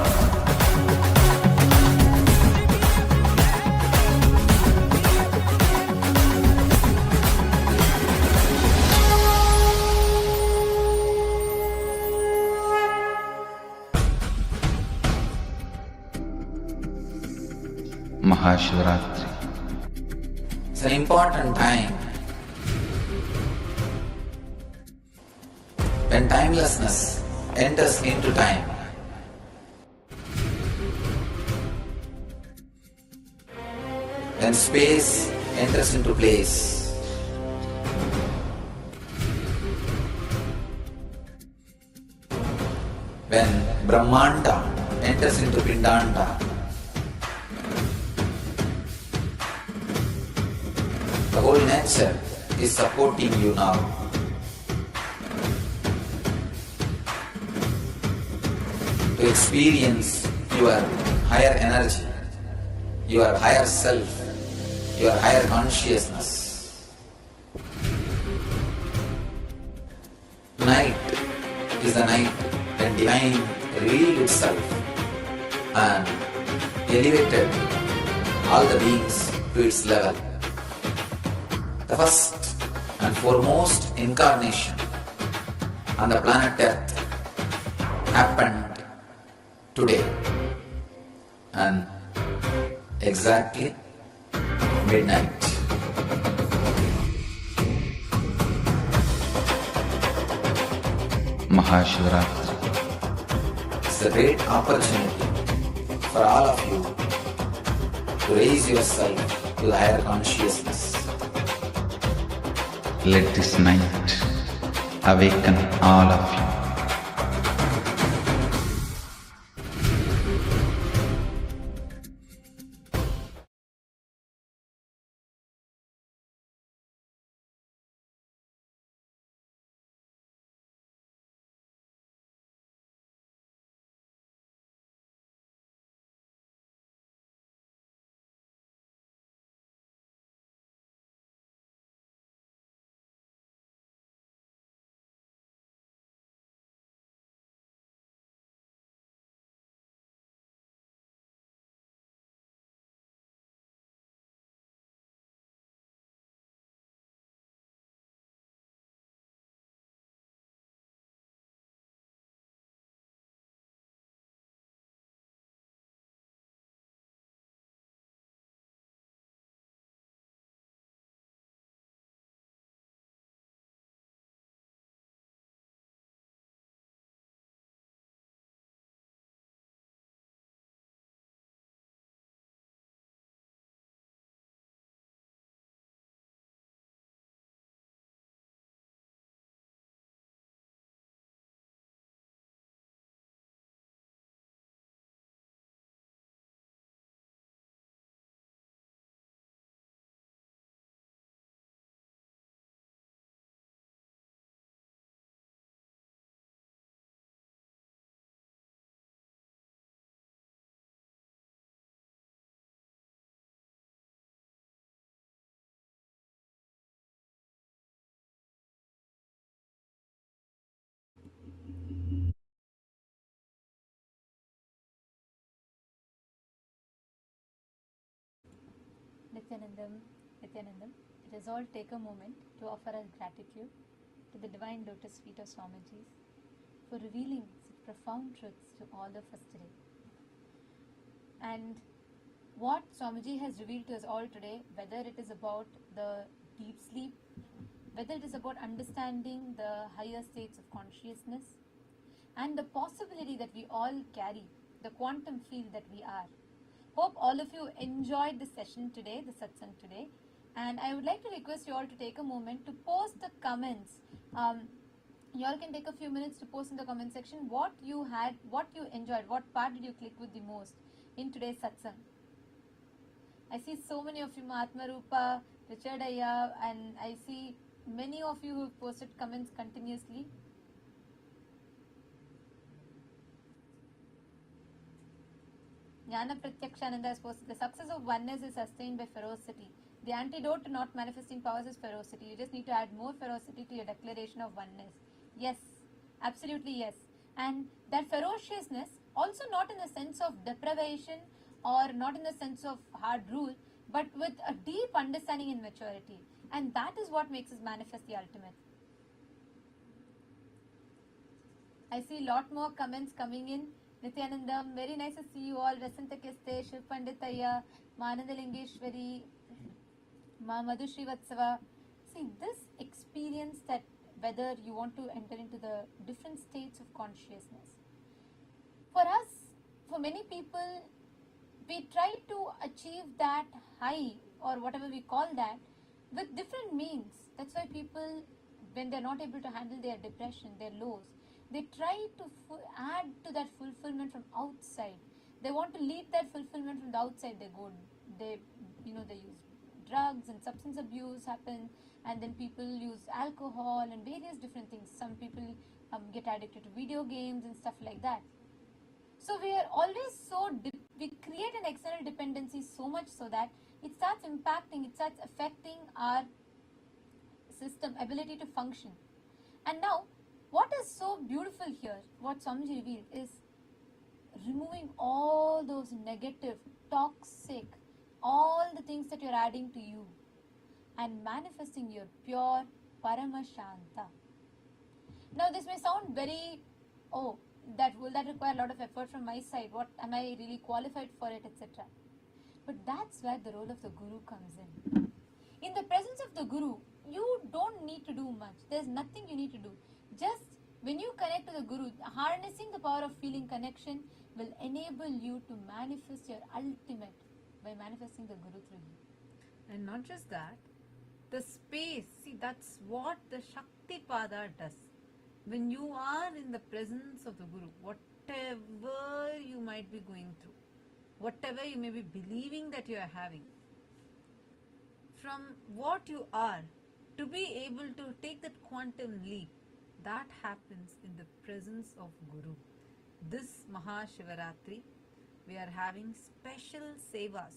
Mahashivaratri. It's an important time when timelessness enters into time. When space enters into place. When Brahmanda enters into Pindanda. The whole nature is supporting you now. To experience your higher energy, your higher self, your higher consciousness. Tonight is the night when divine revealed itself and elevated all the beings to its level. The first and foremost incarnation on the planet Earth happened today and exactly midnight. Mahashivaratri. It's a great opportunity for all of you to raise yourself to the higher consciousness. Let this night awaken all of you. Nityanandam, Nityanandam, let us all take a moment to offer our gratitude to the divine lotus feet of Swamiji's for revealing such profound truths to all of us today. And what Swamiji has revealed to us all today, whether it is about the deep sleep, whether it is about understanding the higher states of consciousness, and the possibility that we all carry, the quantum field that we are. Hope all of you enjoyed the session today, the satsang today, and I would like to request you all to take a moment to post the comments. You all can take a few minutes to post in the comment section what you had, what you enjoyed, what part did you click with the most in today's satsang. I see so many of you, Mahatma Rupa, Richard Ayya, and I see many of you who have posted comments continuously. Jnana Pratyakshananda has posted, the success of oneness is sustained by ferocity. The antidote to not manifesting powers is ferocity. You just need to add more ferocity to your declaration of oneness. Yes, absolutely yes. And that ferociousness, also not in the sense of deprivation or not in the sense of hard rule, but with a deep understanding and maturity. And that is what makes us manifest the ultimate. I see a lot more comments coming in. Nityanandam, very nice to see you all. Rasanta Kiste, Shiv Panditaya, Manandalingeshwari, Ma Madhusrivatsava. See, this experience that whether you want to enter into the different states of consciousness. For us, for many people, we try to achieve that high or whatever we call that with different means. That's why people, when they're not able to handle their depression, their lows, they try to add to that fulfillment from outside. They want to lead that fulfillment from the outside. They use drugs and substance abuse happen, and then people use alcohol and various different things. Some people get addicted to video games and stuff like that. So we are always we create an external dependency so much so that it starts impacting, it starts affecting our system, ability to function. And now, what is so beautiful here, what Swamiji revealed, is removing all those negative, toxic, all the things that you're adding to you and manifesting your pure Paramashanta. Now this may sound very, will that require a lot of effort from my side? What am I really qualified for it, etc. But that's where the role of the Guru comes in. In the presence of the Guru, you don't need to do much. There's nothing you need to do. Just when you connect to the Guru, harnessing the power of feeling connection will enable you to manifest your ultimate by manifesting the Guru through you. And not just that, the space, see, that's what the Shakti Pada does. When you are in the presence of the Guru, whatever you might be going through, whatever you may be believing that you are having, from what you are, to be able to take that quantum leap, that happens in the presence of Guru. This MahaShivaratri, we are having special sevas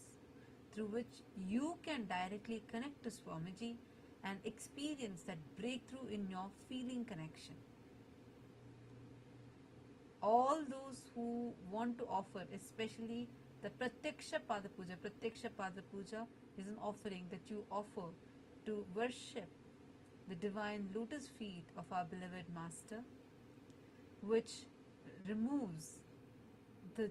through which you can directly connect to Swamiji and experience that breakthrough in your feeling connection. All those who want to offer, especially the Pratyaksha Pada Puja. Pratyaksha Pada Puja is an offering that you offer to worship the divine lotus feet of our beloved Master, which removes the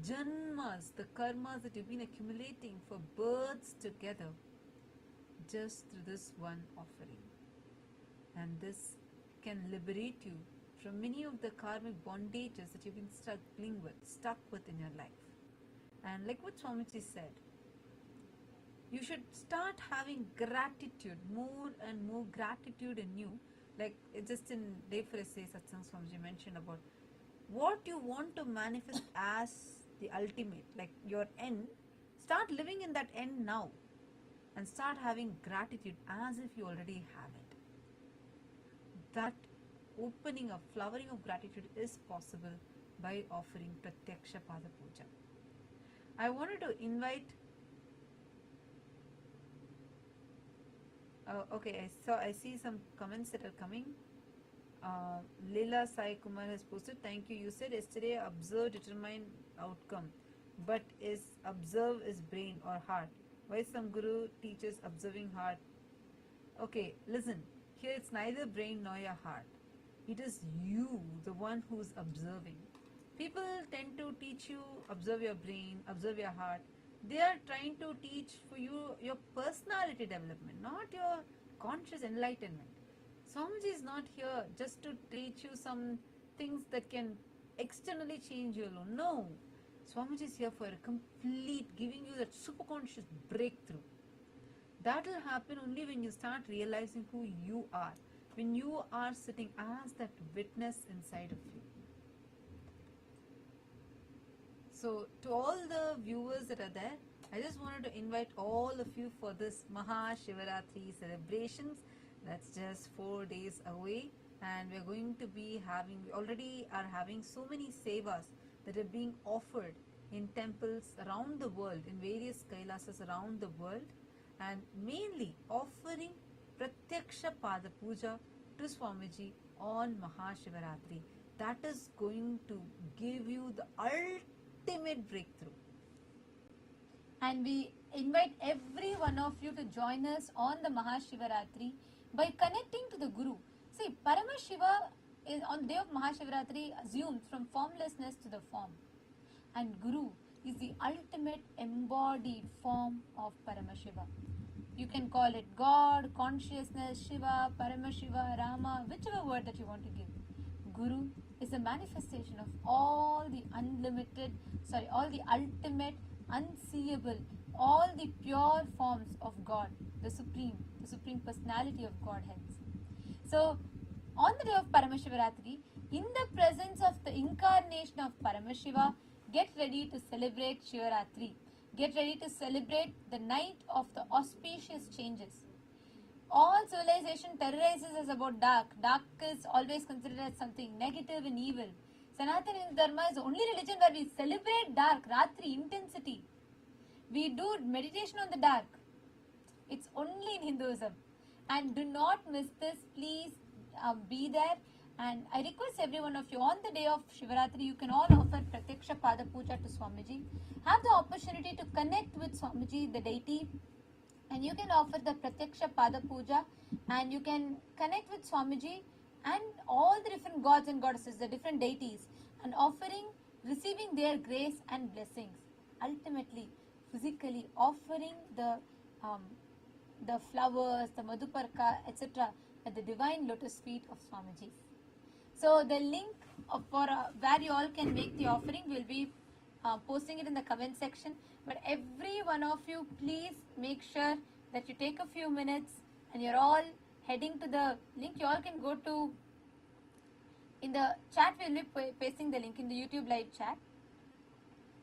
janmas, the karmas that you've been accumulating for births together just through this one offering. And this can liberate you from many of the karmic bondages that you've been stuck with in your life. And like what Swamiji said, you should start having gratitude, more and more gratitude in you. Like just in Day for a Say Satsang, Swamiji mentioned about what you want to manifest as the ultimate, like your end. Start living in that end now and start having gratitude as if you already have it. That opening of, flowering of gratitude is possible by offering Pratyaksha Pada Puja. I wanted to invite I see some comments that are coming. Leela Sai Kumar has posted, thank you. You said yesterday observe determine outcome, but is observe is brain or heart? Why some guru teaches observing heart? Okay, listen. Here it's neither brain nor your heart. It is you, the one who's observing. People tend to teach you, observe your brain, observe your heart. They are trying to teach for you your personality development, not your conscious enlightenment. Swamiji is not here just to teach you some things that can externally change you alone. No. Swamiji is here for a complete, giving you that superconscious breakthrough. That will happen only when you start realizing who you are, when you are sitting as that witness inside of you. So, to all the viewers that are there, I just wanted to invite all of you for this MahaParamashivaratri celebrations. That's just 4 days away, and we're going to be having, we already are having so many sevas that are being offered in temples around the world, in various Kailasas around the world, and mainly offering Pratyaksha Pada Puja to Swamiji on MahaParamashivaratri. That is going to give you the ultimate breakthrough. And we invite every one of you to join us on the MahaParamashivaratri by connecting to the Guru. See, Paramashiva is on the day of MahaParamashivaratri assumes from formlessness to the form. And Guru is the ultimate embodied form of Paramashiva. You can call it God, consciousness, Shiva, Paramashiva, Rama, whichever word that you want to give. Guru is a manifestation of all the all the ultimate, unseeable, all the pure forms of God, the Supreme Personality of Godhead. So, on the day of Paramashivaratri, in the presence of the incarnation of Paramashiva, get ready to celebrate Shivaratri. Get ready to celebrate the night of the auspicious changes. All civilization terrorizes us about dark. Dark is always considered as something negative and evil. Sanatana Hindu Dharma is the only religion where we celebrate dark, Ratri, intensity. We do meditation on the dark. It's only in Hinduism. And do not miss this. Please be there. And I request every one of you, on the day of Shivaratri, you can all offer Pratyaksha Pada Puja to Swamiji. Have the opportunity to connect with Swamiji, the deity, and you can offer the Pratyaksha Pada Puja, and you can connect with Swamiji and all the different gods and goddesses, the different deities, and receiving their grace and blessings. Ultimately, physically offering the flowers, the Madhuparka, etc. at the divine lotus feet of Swamiji. So the link for where you all can make the offering, will be posting it in the comment section. But every one of you, please make sure that you take a few minutes and you're all heading to the link. You all can go to, in the chat we'll be pasting the link in the YouTube live chat.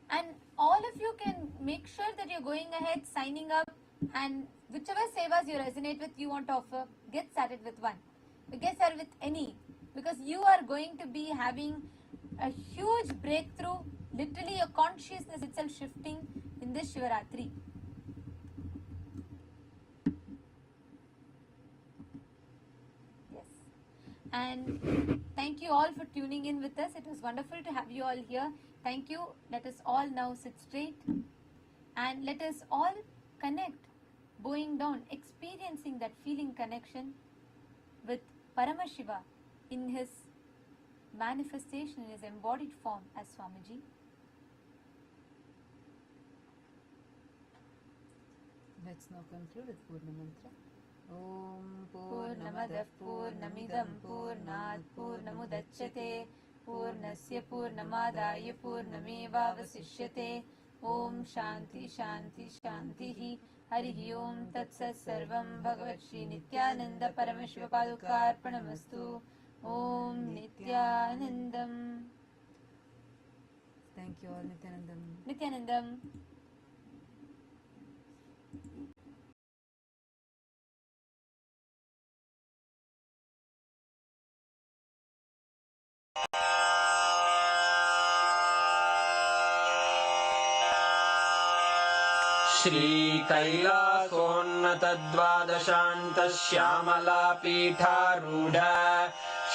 And all of you can make sure that you're going ahead, signing up, and whichever sevas you resonate with, you want to offer, get started with one. Get started with any, because you are going to be having a huge breakthrough, literally your consciousness itself shifting in this Shivaratri. Yes. And thank you all for tuning in with us. It was wonderful to have you all here. Thank you. Let us all now sit straight and let us all connect, bowing down, experiencing that feeling connection with Paramashiva in his manifestation, in his embodied form as Swamiji. Let's now conclude with Purna Mantra. Om Purnamadav Purnamidam Purnat Purnamudachyate Purnasya Purnamadaya Purnamevavasishyate. Om Shanti Shanti Shantihi. Harihi Om Tatsat Sarvam Bhagavat Shri Nityananda Paramashiva Padukarpanamastu. Om Nityanandam. Thank you all. Nityanandam. Nityanandam. श्रीकैलासोन्नतद्वादशान्तश्यामलापीठारूढ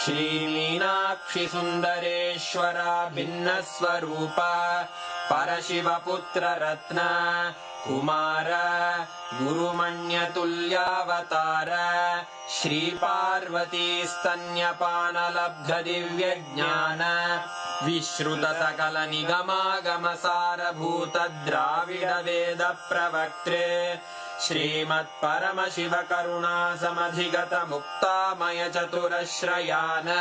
श्रीमीनाक्षिसुन्दरेश्वरा भिन्नस्वरूप परशिवपुत्ररत्न Kumar गुरुमण्यतुल्यावतार श्रीपार्वतीस्तन्यपानलब्धदिव्यज्ञान विश्रुतसकलनिगमागमसारभूतद्राविडवेदप्रवक्त्रे श्रीमत्परमशिवकरुणासमधिगतमुक्तामयचतुरश्रयान्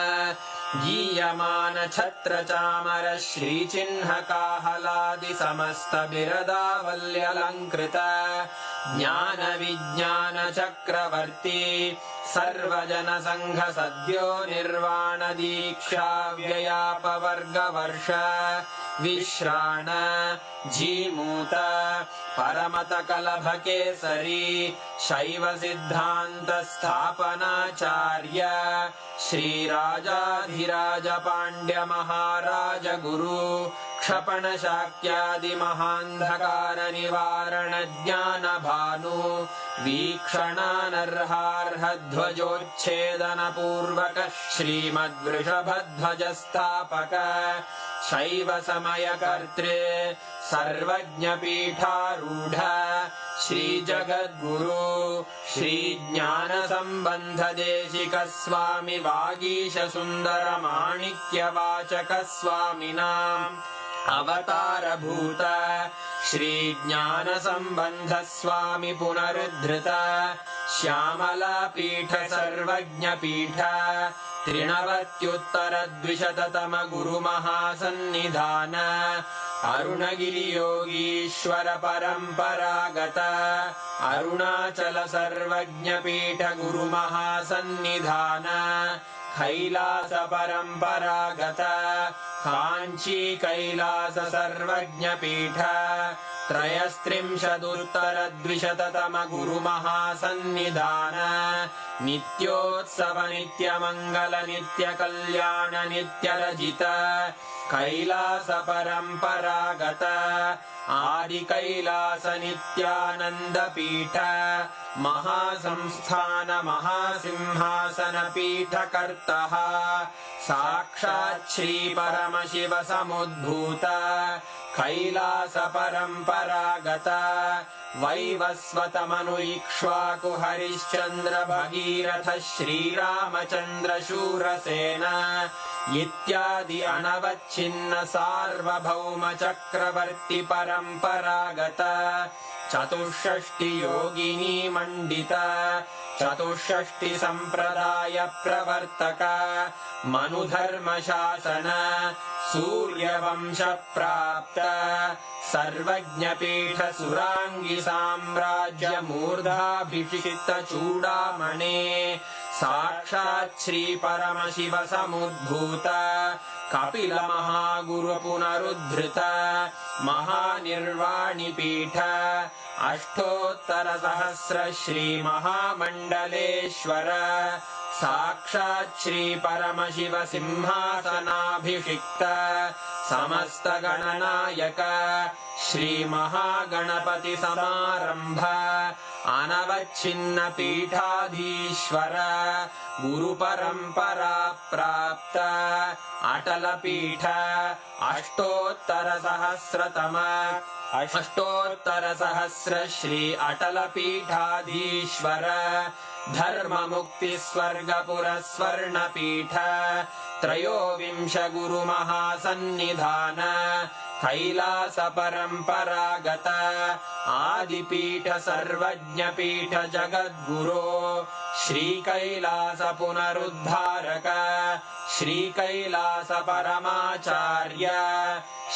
गीयमानछत्रचामर श्रीचिह्नकाहलादिसमस्तबिरदावल्यलङ्कृत ज्ञानविज्ञानचक्रवर्ती सर्वजनसङ्घसद्यो निर्वाणदीक्षाव्ययापवर्गवर्ष विश्राण Jimuta परमतकलभकेसरी शैवसिद्धान्तस्थापनाचार्य श्रीराजाधिराजपाण्ड्यमहाराजगुरु क्षपणशाक्यादिमहान्धकारनिवारणज्ञानभानु वीक्षणानर्हार्हध्वजोच्छेदनपूर्वक श्रीमद्वृषभध्वजस्थापक शैवसमयकर्त्रे सर्वज्ञपीठारूढ श्रीजगद्गुरु श्रीज्ञानसम्बन्धदेशिकस्वामि वागीशसुन्दरमाणिक्यवाचकस्वामिनाम् अवतारभूत श्रीज्ञानसम्बन्धस्वामि पुनरुद्धृत श्यामलापीठ सर्वज्ञपीठ त्रिनवत्युत्तरद्विशततम गुरुमहासन्निधान अरुणगिरियोगीश्वर परम्परागत अरुणाचल सर्वज्ञपीठ गुरुमहासन्निधान कैलास परम्परागत काञ्ची कैलास सर्वज्ञपीठ त्रयस्त्रिंशदुत्तरद्विशततम गुरुमहासन्निधान नित्योत्सव नित्यमङ्गल नित्यकल्याण नित्यरजित कैलास परम्परागत आदिकैलास नित्यानन्दपीठ महासंस्थान महासिंहासनपीठकर्तः साक्षात् श्रीपरमशिव समुद्भूत कैलास परम्परागत वैवस्वतमनु इक्ष्वाकु हरिश्चन्द्र भगीरथ श्रीरामचन्द्र शूरसेन इत्यादि अनवच्छिन्न सार्वभौम चक्रवर्ति परम्परागत चतुष्षष्टि योगिनी मण्डित चतुष्षष्टि सम्प्रदाय प्रवर्तक मनुधर्मशासन सूर्यवंश प्राप्त सर्वज्ञपीठ सुराङ्गी साम्राज्य मूर्धाभिषिक्त चूडामणे साक्षात् श्री परमशिव समुद्भूत कपिल महागुरु पुनरुद्धृत महानिर्वाणिपीठ अष्टोत्तर सहस्र श्री महामण्डलेश्वर साक्षात् श्री परमशिव सिंहासनाभिषिक्त समस्त गणनायक श्री महागणपति समारंभ अनवच्छिन्न पीठाधीश्वर गुरु परंपरा प्राप्त अटल पीठ अष्टोत्तर सहस्र श्री अटल पीठाधीश्वर धर्म मुक्ति स्वर्गपुर स्वर्ण पीठ त्रयोविंश गुरु महासन्निधान कैलास परम्परागत आदिपीठ सर्वज्ञपीठ जगद्गुरो श्री कैलास पुनरुद्धारक श्री कैलास परमाचार्य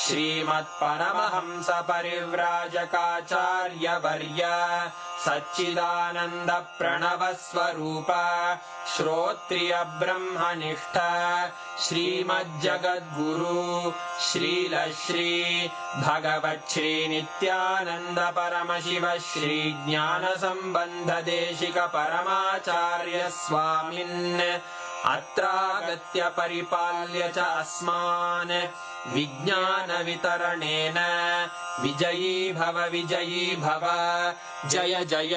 श्रीमत्परमहंस परिव्राजकाचार्य वर्य सच्चिदानंद प्रणव स्वरूप श्रोत्रिय ब्रह्मनिष्ठ श्रीमज्जगद्गुरु श्रील श्री भगवच्छ्री नित्यानंद परमशिव श्री ज्ञान संबंध देशिक परमाचार्य स्वामिन् अत्रागत्य परिपाल्य च अस्मान् विज्ञान वितरणेन विजयी भव जय जय।